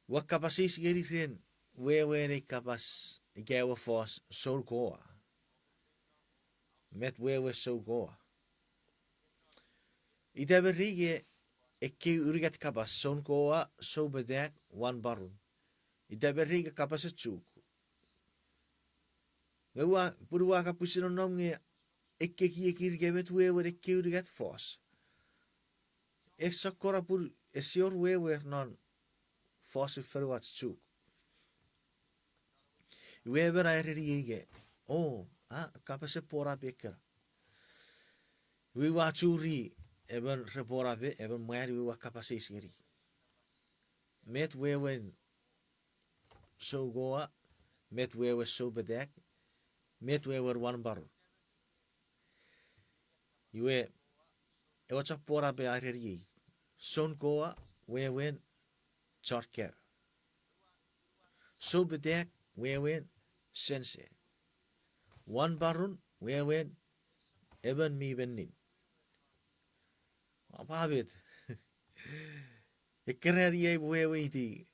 Wakapasis geri ren wewe ne kapas ikewa fos sol goa. Met wewe so goa. Ite berige ekki urigat kapas son goa so bedek wan barun. Ite berige kapas chuk. Mewa purwa kapusino nomnge ekki kirgevet wewe ekki urigat fos. Sakora pur esior wewe non fos ferwat chuk. Wewe rairige. Oh, kapas pora beker. We wa churi even reporape even mwari we wa kapasis geri. Met wewe so goa, met wewe so bedek, met wewe wan baru. Iwe ewacha porape airigi. Son goa wewe charke. So bedek wewe sense. Wan barun wewe even mi benin. Apa habit? Ekerer ye wewe iti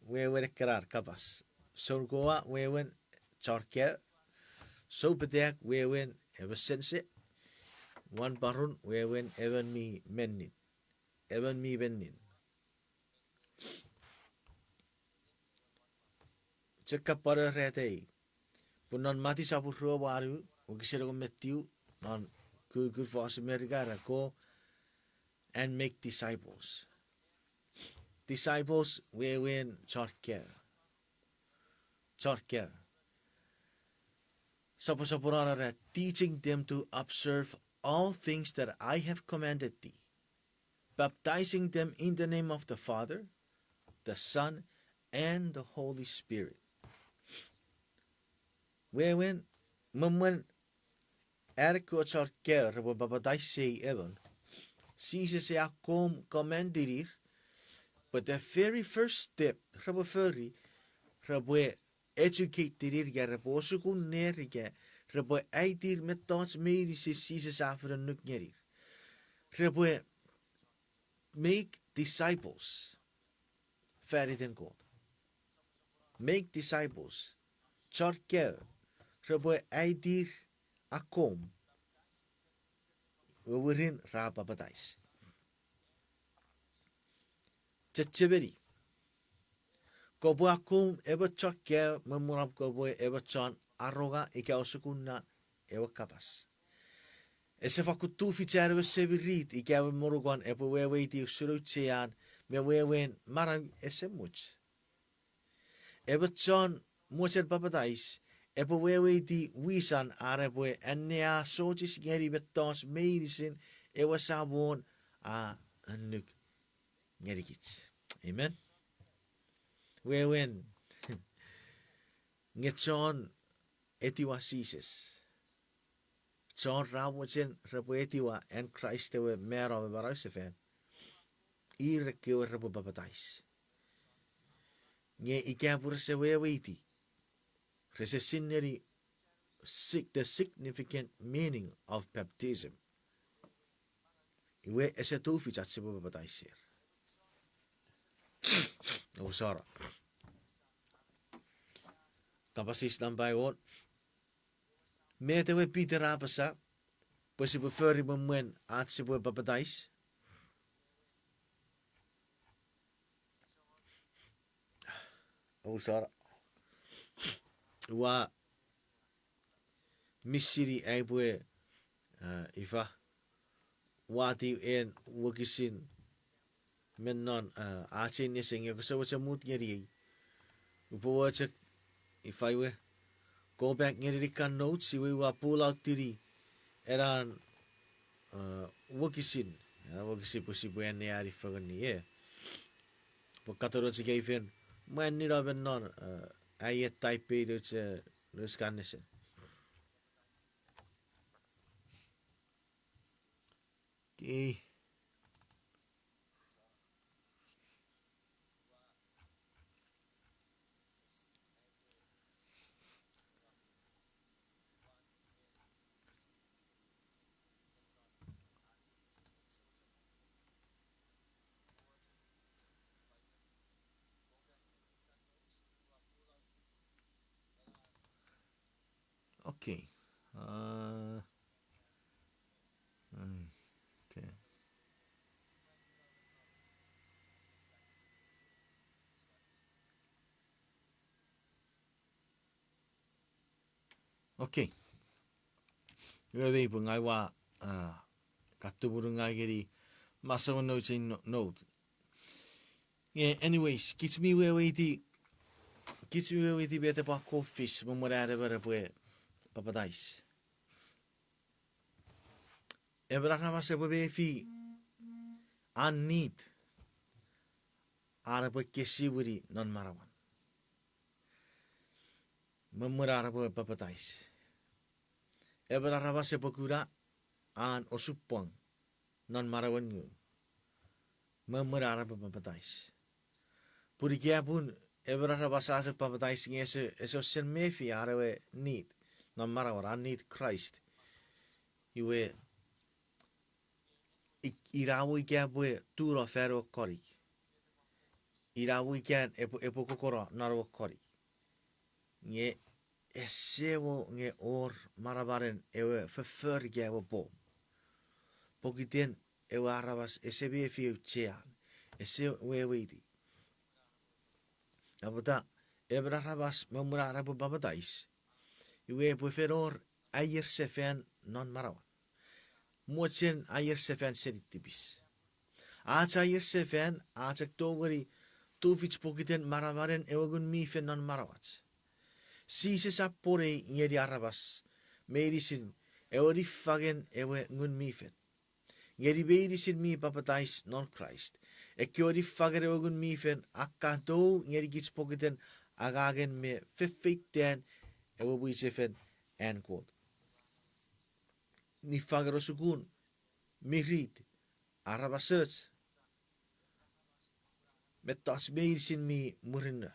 wewe kerar kapas. Son goa wewe charke. So bedek wewe even sense. Wan barun wewe even mi menin. Even mi benin. Cekap pada rete. Punan mati sapu ro baru. Ukisira ko metiu non good for America go and make disciples. Disciples we win charke. Charke. Sapurara teaching them to observe all things that I have commanded thee, baptizing them in the name of the Father, the Son, and the Holy Spirit. We win mumwen erko charke rabo papatais say even. Sises ya kom commandirir, but the very first step rabo furry rabo educate dirir ga rabo sukun nerige rabo aidir methods medische Sises after nuk nerir. Rabo make disciples. Fairy than God. Make disciples. Charke rabo aidir akom. We were in Papatais. Checheberi. Kobo akum ever chokke memorab kobo ever chon arroga ika osukuna ever kapas. Ese fakutu fichar we sevirit ika morugan ever wewe di suruchean me wewen marang ese much. Ever chon mocher Papatais. Epo wewe di wisan arepoe ennea sotis geri betos medicine ewa sabon a nuk gerikits. Amen. Wewen ngetson etiwa Sises. Son rawochen repo etiwa en Christ we mero we barausefen. Ireke repo Papatais. Nge ikapur se wewe iti. The significant meaning of baptism. Iwe ese tu fichat se Papatais ser. Usara. Tapasis nampai on. Mete we Peter apasa. Pues ibu furry memwen at se Papatais. Usara. wa Misiri ay bue ifa wati en wakisin mennon Auchean yeseng yo so wacha mut ngeri upo wacha ifaiwe go back ngeri kan notes iwe wa pull out tiri eran wakisin wakisi pusi buen ne ari fagani ye po katoro si gaifen man ni raben non ayet taipei do skanesen. Okay. Okay. Okay. Okay. Wewe ipu ngai wa katuburu ngai geri masawa no chain note. Yeah, anyways, kits me wewe iti bete pa ko fish mo morare bara pue papatais. Ebra kama se pue fi an need ara pue kesiburi non marawan. Memorare pue papatais. Ebra kama se pokura an osupong non marawan ngu. Memorare pue papatais. Puri kia pun ebra kama sa se papatais ngese eso sen mefi ara we need non marawan an need Christ. Iwe irawo ikia pue turo fero kori. Irawo ikia epo kokoro naro kori. Nge esewo nge or marabaren ewe fefer ikia ewo po. Pokiten ewe arabas esebe fiu chean. Ese wewe iti. Apota ebra arabas memura arabu babatais. Iwe preferor ayer sefen non marawan. Mochen ayer sefen seditibis. Acha ayer sefen acha togori tufich pokiten marabaren ewagun mifen non marawats. Sises apore ngeri arabas. Merisin ewari fagen ewe ngun mifen. Ngeri berisin mi papatais non Christ. Ekiori fagen ewe gun mifen akato ngeri gits pokiten agagen me fifiten ewe buisefen and quote. Ni fagen osukun mirit arabasets metas merisin mi murinna.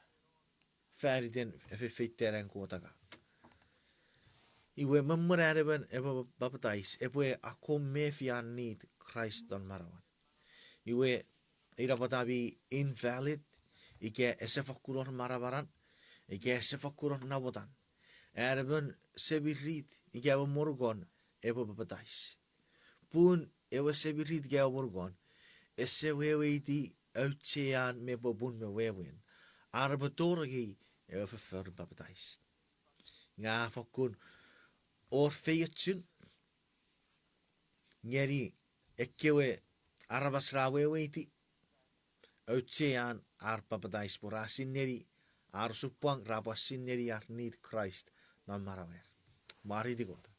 Färiten fifiten and quote aga. Iwe memorare ben ebe papatais ebe ako mefian need Christ don marawan. Iwe ira patabi invalid ike esefakuror marabaran ike esefakuror nabotan. Erben sebirit ike ebe morgon ebe papatais. Pun ebe sebirit ike ebe morgon ese wewe iti Auchean me bobun me wewen. Arbetorgi ebe verfer papatais. Nga fakun or feitsun ngeri ekewe arabas rawewe iti Auchean ar papatais por asineri ar supang rapasineri ar need Christ non marawer. Mari di kota.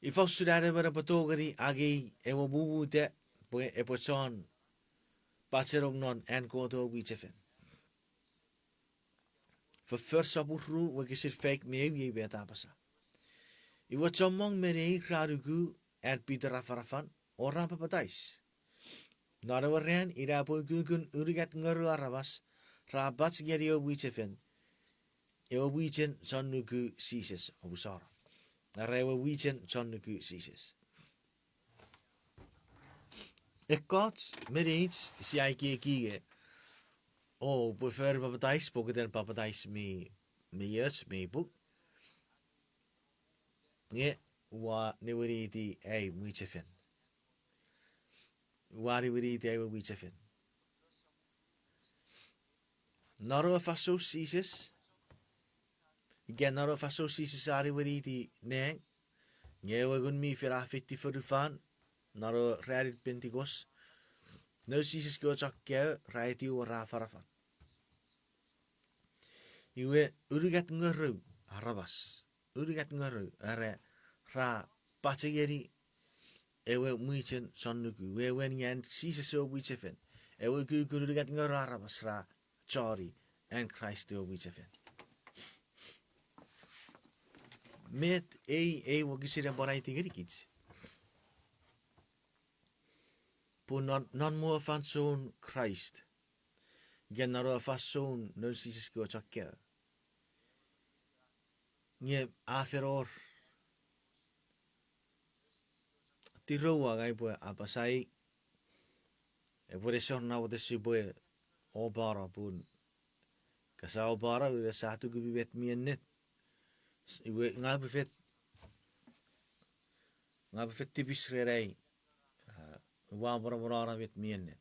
Ifau sudare bara patogari agi ewo bubu te poe epochon pacherong non en koto wichefen. För första burru wakisir fake mewi beta pasa. Iwa chomong merei rarugu en Peter Rafarafan ora papatais. Narawaren ira po gugun urigat ngaru arabas rabats gerio wichefen. Ewa wichen chonugu Sises obusara. Arewa wichen chonugu Sises. Ekkots mereits si aiki kige. Oh, prefer papatais poketen papatais me yes me book. Nge wa newiri di ay wichefen. Wari wiri di ay wichefen. Naro faso Sises. Igen naro faso Sises ari wari di neng. Ngewe gun mi fira 50 fan. Naro rearit Pentecost. No Sises go chak keo raiti o ra farafan. Iwe urigat nguru arabas. Urigat nguru are ra patigeri ewe muichen sonnuku. We wen yan Sises o wichefen. Ewe urigat nguru arabas ra chori and Christ o wichefen. Met wagisira borai tigeri kits. Po non mo fan son Christ. Gen naro fa son no Sises go chak keo. Nye aferor tiroa gai boe apasai e pore sorna o desi boe o bara pun kasa o bara ure satu gubibet miennet iwe ngabifet tipis rerei wa bara vet miennet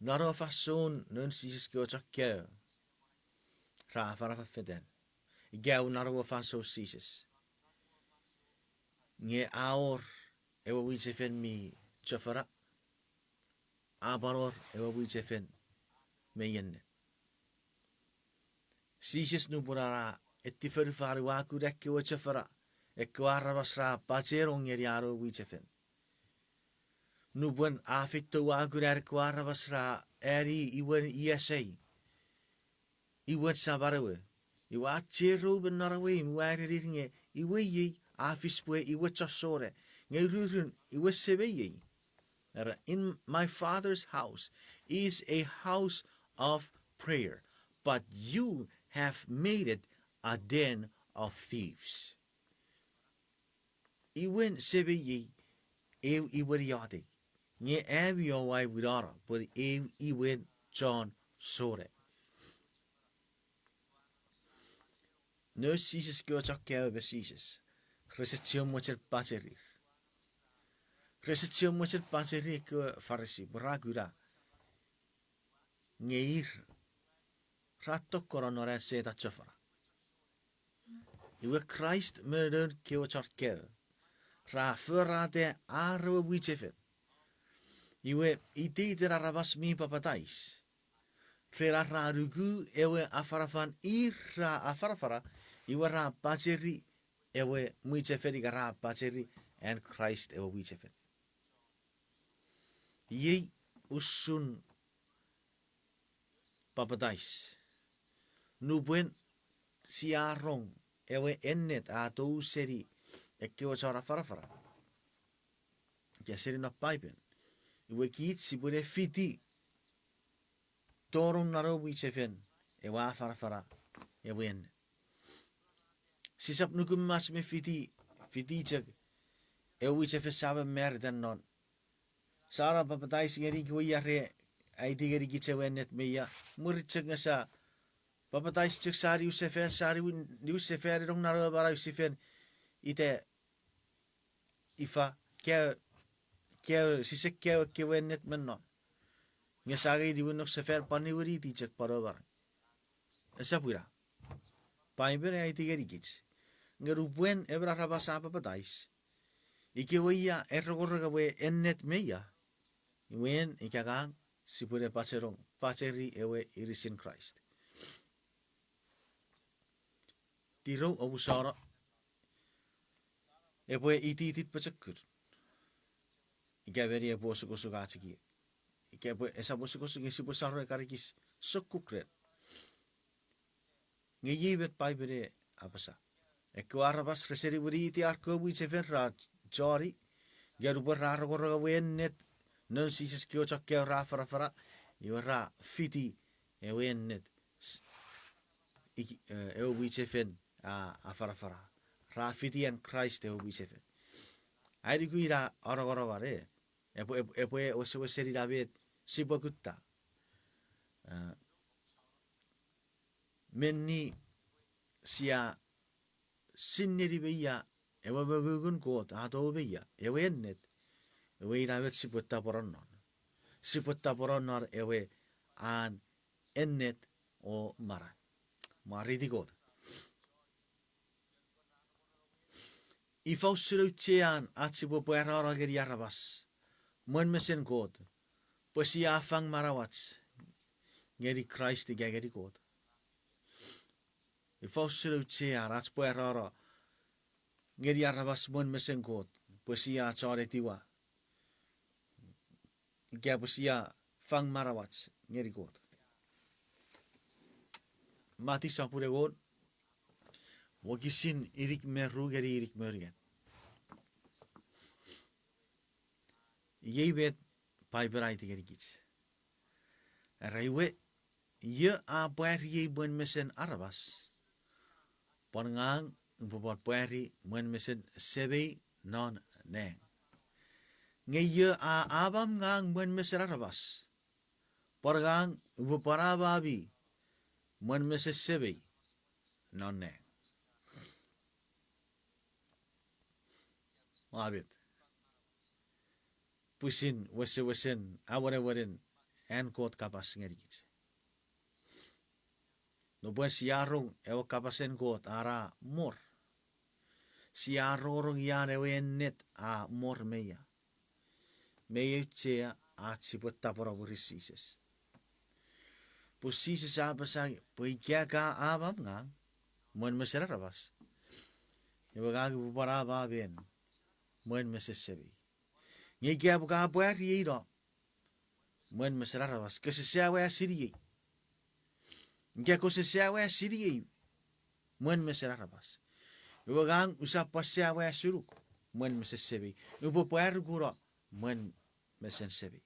naro fa son non Sises go chakke ra fara feten gau naro fa so Sises nge aor ewa wichefen mi chafara abaror ewa wichefen meyennet Sises nu burara ettifer fari waku dekke wa chafara ekko arabasra pacherong yeri aro wichefen nu buen afitto waku der ko arabasra eri iwen ESA iwen sabarewe iwa chero ben narawe mware ringe iwe yi afiswe iwe chasore nge rurun iwe sebeye in my father's house is a house of prayer but you have made it a den of thieves iwen sebeye iwe yade nge evi o wai widara but iwen John sore no Sises go chakke be Sises Resitio mocher pacherir Resitio mocher pacherir ko farisi bragura ngeir ratto koronore seta chofara iwe Christ murder keo chakke ra förade aro wichefen iwe ititer arabas mi papatais Rera rarugu ewe afarafan ira afarafara iwe ra pacheri ewe muicheferi gara pacheri and Christ ewe wichefen ye usun papatais nu buen siarong ewe ennet ato seri ekeo chara farafara ya seri na paipen iwe kit si bune fiti torong naro wichefen ewe afarafara ewe ennet sisap nukum mas me fiti chek ewe wichefen sabe merden non Sara papatais ngeri ko yare ai digeri gichewe ennet meya murichek ngasa papatais chek sari usefer sari ni usefer rong naro bara usefer ite ifa ke sisek ke wennet menno ngesage di wenok sefer paniwari ti cek parobar esa pura paiber ai tigeri kits ngerupuen ebra rabasa papatais ike weya errogorga we ennet meya wen ikagang sipure pacheri ewe irisin Christ tiro obusara ewe ititit pachekur ikaveri ebo suka chiki ikapo esa bosiko ngesi bosaro karikis sokukret ngeyibet paibere apasa ekwara reseri wuri ti arko wi cheverra jori garu borra gorra wennet non Sises kyo chakke ra fara yora fiti ewennet e wi chefen a fara ra fiti and Christ e wi chefen ai guira orogoro bare epo oso seri david sibogutta menni sia sinneri beya ewa bagugun kot ato beya ewe ennet ewe david sibutta poronor ewe an ennet o mara Maridi God. Ifau Auchean at si Puerra Geriarabas. Mwen mesen God. Pues si afang marawats. Ngeri Christ the Gagari God. Ifau Auchean at Puerra Geriarabas mwen mesen God. Pues si a charetiwa. Gabusia fang marawats. Ngeri God. Mati sapure God. Wakisin irik meru geri irik mergen. Ye pai berai te geri kits. Raiwe ye a pueri buen mesen arabas. Pangang upopot pueri buen mesen sebe non neng. Nge ye a abam ngang buen mesen arabas. Pangang upoparababi buen mesen sebe non neng. Mabit. Pusin wesen aware en kot kapas ngeri kits. No buen siarong ewo kapasen kot ara mor. Siarong yan ewe net a mor meya. Meya chea a tsipot tapora buri Sises. Pu Sises apa sagi pu ikiaka abam nga muen mesera rabas. Ewa gagi pu para ba ben muen mesesebi. Ngi kia pu ka puer yiro muen mesera rabas. Kese sea wea siri. Ngia kose sea wea siri. Muen mesera rabas. Ewa gang usap pas sea wea suruk muen mesesebi. Upo puer gura muen mesensebi.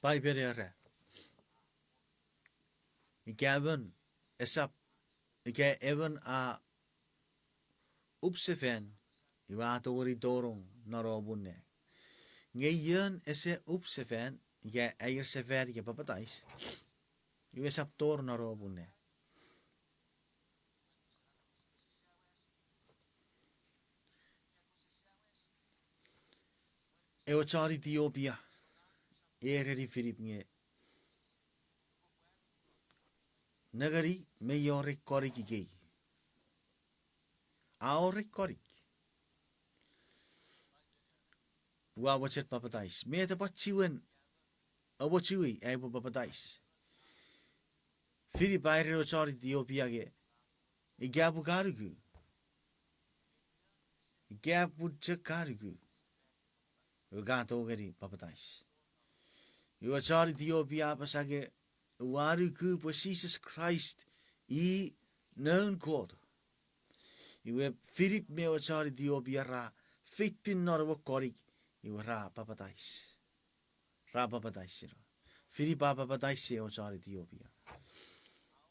Pai berere. Ikaben esap ike even a upseven iwa tori torong narobune. Ngayon ese upseven ike ayer sever ike papatais. Iwe sap tor narobune. Ewa chari Ethiopia. Ereri Philip nge. Nagari me yore korik ike. Aore korik. Wa wachet papatais. Me te pachiwen. Abo chiwi aibo papatais. Philip aire chari Ethiopia ge. Igabu karugu. Igabu chakarugu. Gato geri papatais. Iwa chari Ethiopia pasage warugu po Jesus Christ I known God. Iwe Philip me wa chari Ethiopia ra fitin norwo korik iwa ra papatais. Ra papatais ra. Philip papatais se wa chari Ethiopia.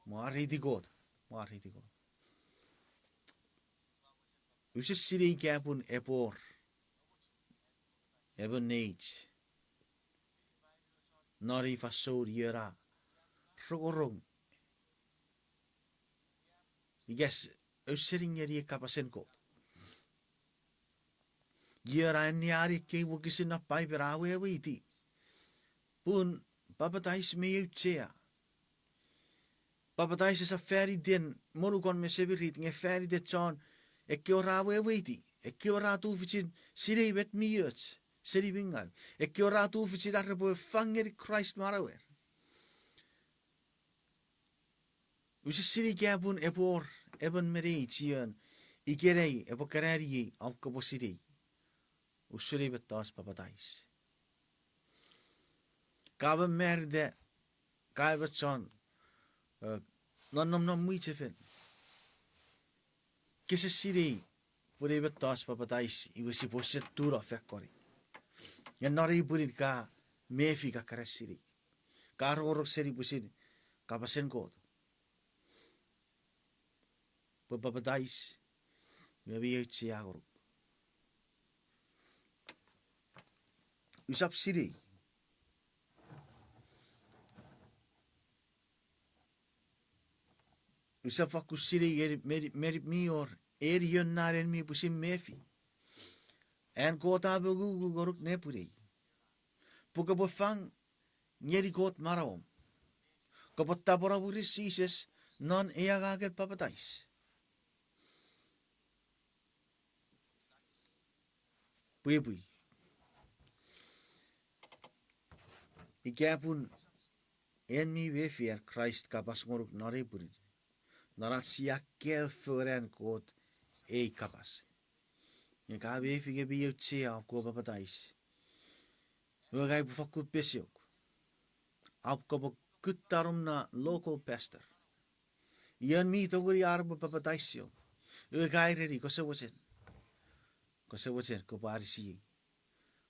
Maridi God. Maridi God. Use siri kapun epor. Eben needs. Nori fasod yera. Rogorong. Yes, usering yeri kapasenko. Yera nyari ke wukisin na pai berawe witi. Pun papatais me uchea. Papatais is a ferry den morugon me sebirit nge ferry de chan ek rawe witi. Ek ratu fichin siri bet mi yuts. Siri bingal. Ek ratu fichin arbo fanger Christ marawer. Usi siri kapun epor eben meri chian. Ikerei epo karari au kapo siri. Usuri betas papatais. Kabe merde kabe chan non muichefen. Kese siri puri betas papatais iwisi poset tura fekori. Yan nari puri ka mefi ka karesiri. Karorok siri pusin kapasen god. Papatais ngabi chiagor. Usap siri. Usap faku siri meri mior erion naren mi pusin mefi. En kota bugu goruk nepuri. Puka bofang Ngeri kot marawom. Kapot tabora buri Sises non eagaget Papatais. Pui. Ikapun en mi wefier Christ kapas ngoruk nare buri. Narat siak ke fören kot ei kapas. Yang ka wefi ke bi utsia ko Papatais. Wagai bufakut besiok. Ap ko kutarum na local pastor. Yan mi toguri arbo Papatais yo. Wagai reri ko sewocen. Ko sewocen ko parisi.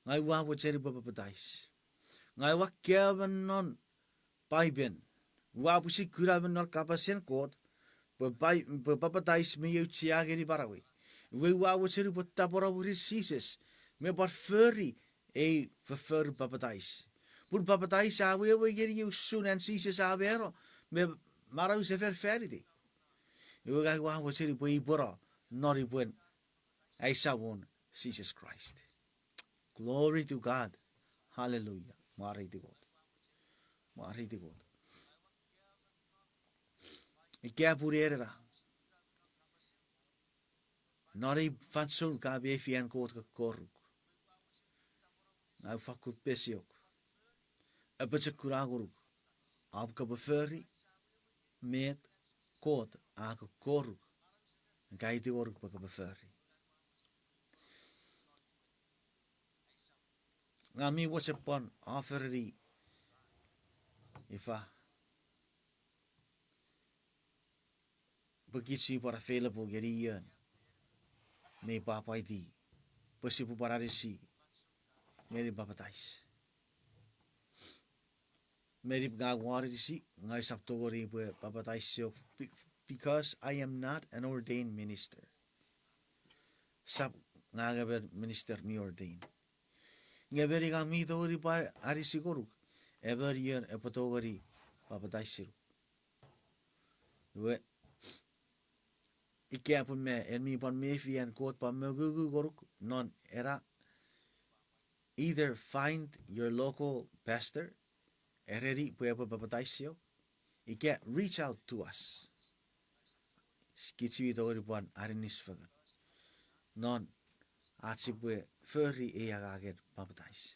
Ngai wa woceri Papatais. Ngai wa kevan non paiben. Wa pusi kuraben non kapasen kot. Papatais me utsia geri barawi. We wa woceri potapora buri Sises. Me bar furry ei verfur Papatais. Pur Papatais we geri usun en Sises avero. Me marau se ferferidi. We ga wa woceri boi bora. Nori buen. Aisa won Jesus Christ. Glory to God. Hallelujah. Mari to God. Mari to God. Ike purera. Nori fatsun ka be fian kot ka koruk. Nou fakut pesiok. Apetse kuraguruk. Ab ka beferi met kot a ka koruk. Gai te koruk pa ka beferi. Ngami watch upon offery ifa. Begitsi para available gerian. Me papaiti. Pesipu para resi. Ngeri Papatais. Meri gagwari resi. Ngai saptogori pue Papatais siok. Because I am not an ordained minister. Sap ngagaber minister ni ordained. Ngaberi kami togori par arisi koruk. Every year epatogori Papatais siru. We ikapun me en mi pan mefi en kot pa megugu koruk non era. Either find your local pastor, ereri puepo Papataisio. Ike reach out to us. Skitsi togori pan arinis fagan. Non atsipue furry eagaget Papatais.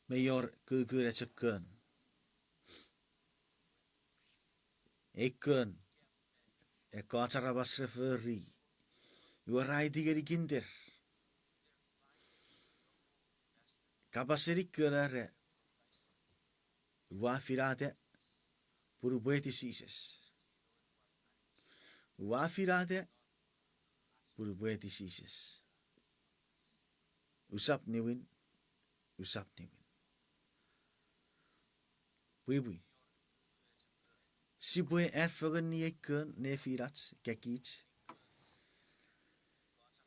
Mayor kukure chakun. Ekun. Ekwatarabas referi. You are right digeri kinder. Kapaseri kurare. Wafirate. Purubueti Sises. Wafirate. Purubueti Sises. Usap niwin. Usap niwin. Pui. Si pue erfagan ni ekun nefirats kakits.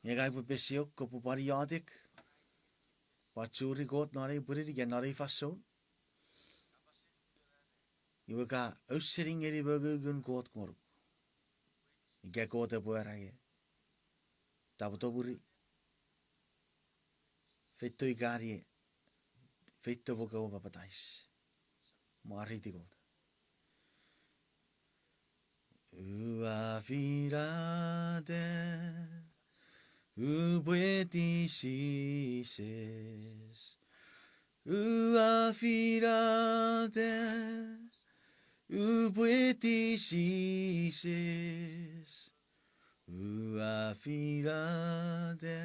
Yegai pu besiok ko pu pariotic. Pachuri got nare buri gen nare fason. Iwaka usering eri bagugun got ngor. Ike got buarage. Tabutoburi. Fetto igari. Fetto boka Papatais. Mariti got. Ua virade. Ubueti Sises. Ua virade. Ubueti Sises. Ua virade.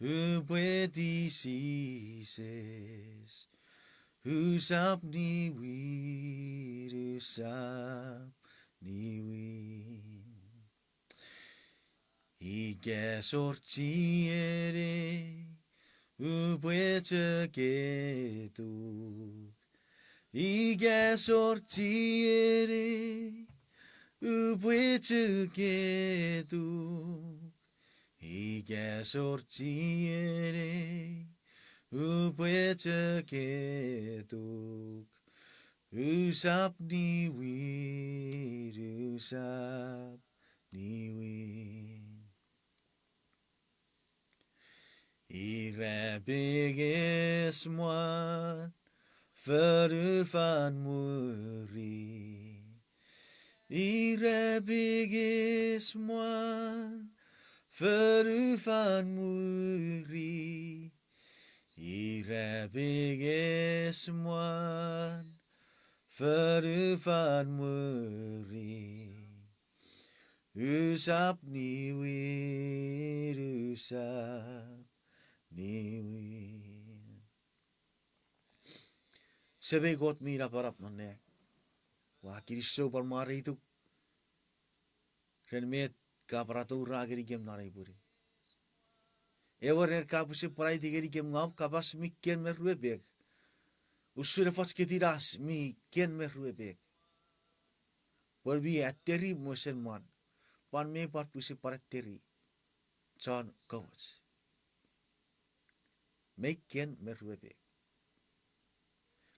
Ubueti Sises. Usap ni wir. Usap ni wir. Ike sortiere ubuete ketuk. Ike sortiere ubuete ketuk. Ike sortiere ubuete ketuk. Usap ni wir. Usap ni wir. Ire bigis moan Föru van muri Ire bigis moan Föru van muri Ire bigis moan Föru van muri Usap niwir usap niwir Sebe got mira parap nonne Wa kiriso par mari tu Ren met kaparato rageri gem narai puri Ever kapusi parai digeri gem ngam kapas mi ken me ruebek Usure fats ketiras mi ken me ruebek Por bi ateri mosen man Pan me par pusi parateri John Coach Make ken me ruebek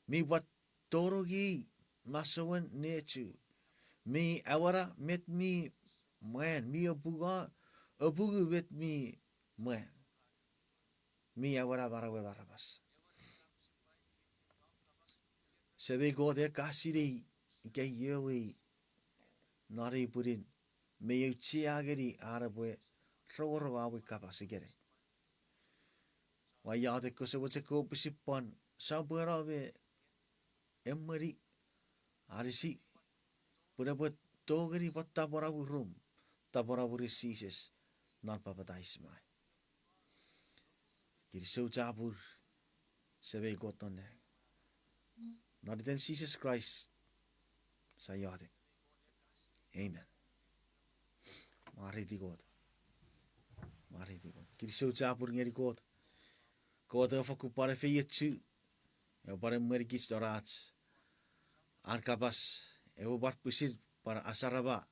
Mi wat torogi masawan nechu Mi awara met mi man mi abugu met mi man Mi awara barawe barabas Sebe go de kasiri ke yewi nari purin me yuchi ageri arabwe roro awi kapasigere Wa yade ko se wote ko pisipan sabera be emmari arisi pura buat togeri patta borabu rum taboraburi Sises nan Papatais mai Kiri so jabur sebe gotonne Nariten Jesus Christ sa yade Amen Mari di God Kiri so jabur ngeri God God of aku pare feyetsu ya pare merikis dorats Arkabas evo bar pusir para asaraba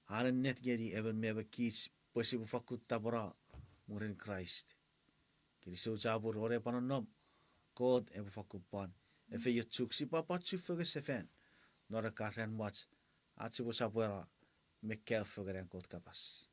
Aren net geri even mebe kits posibu fakut tabora murin Christ Kiri so jabur ore panonom God evo fakupan efe yetsuk si papatsu fuge sefen nora karen watch atsi bo sabora mekel fugeren God kabas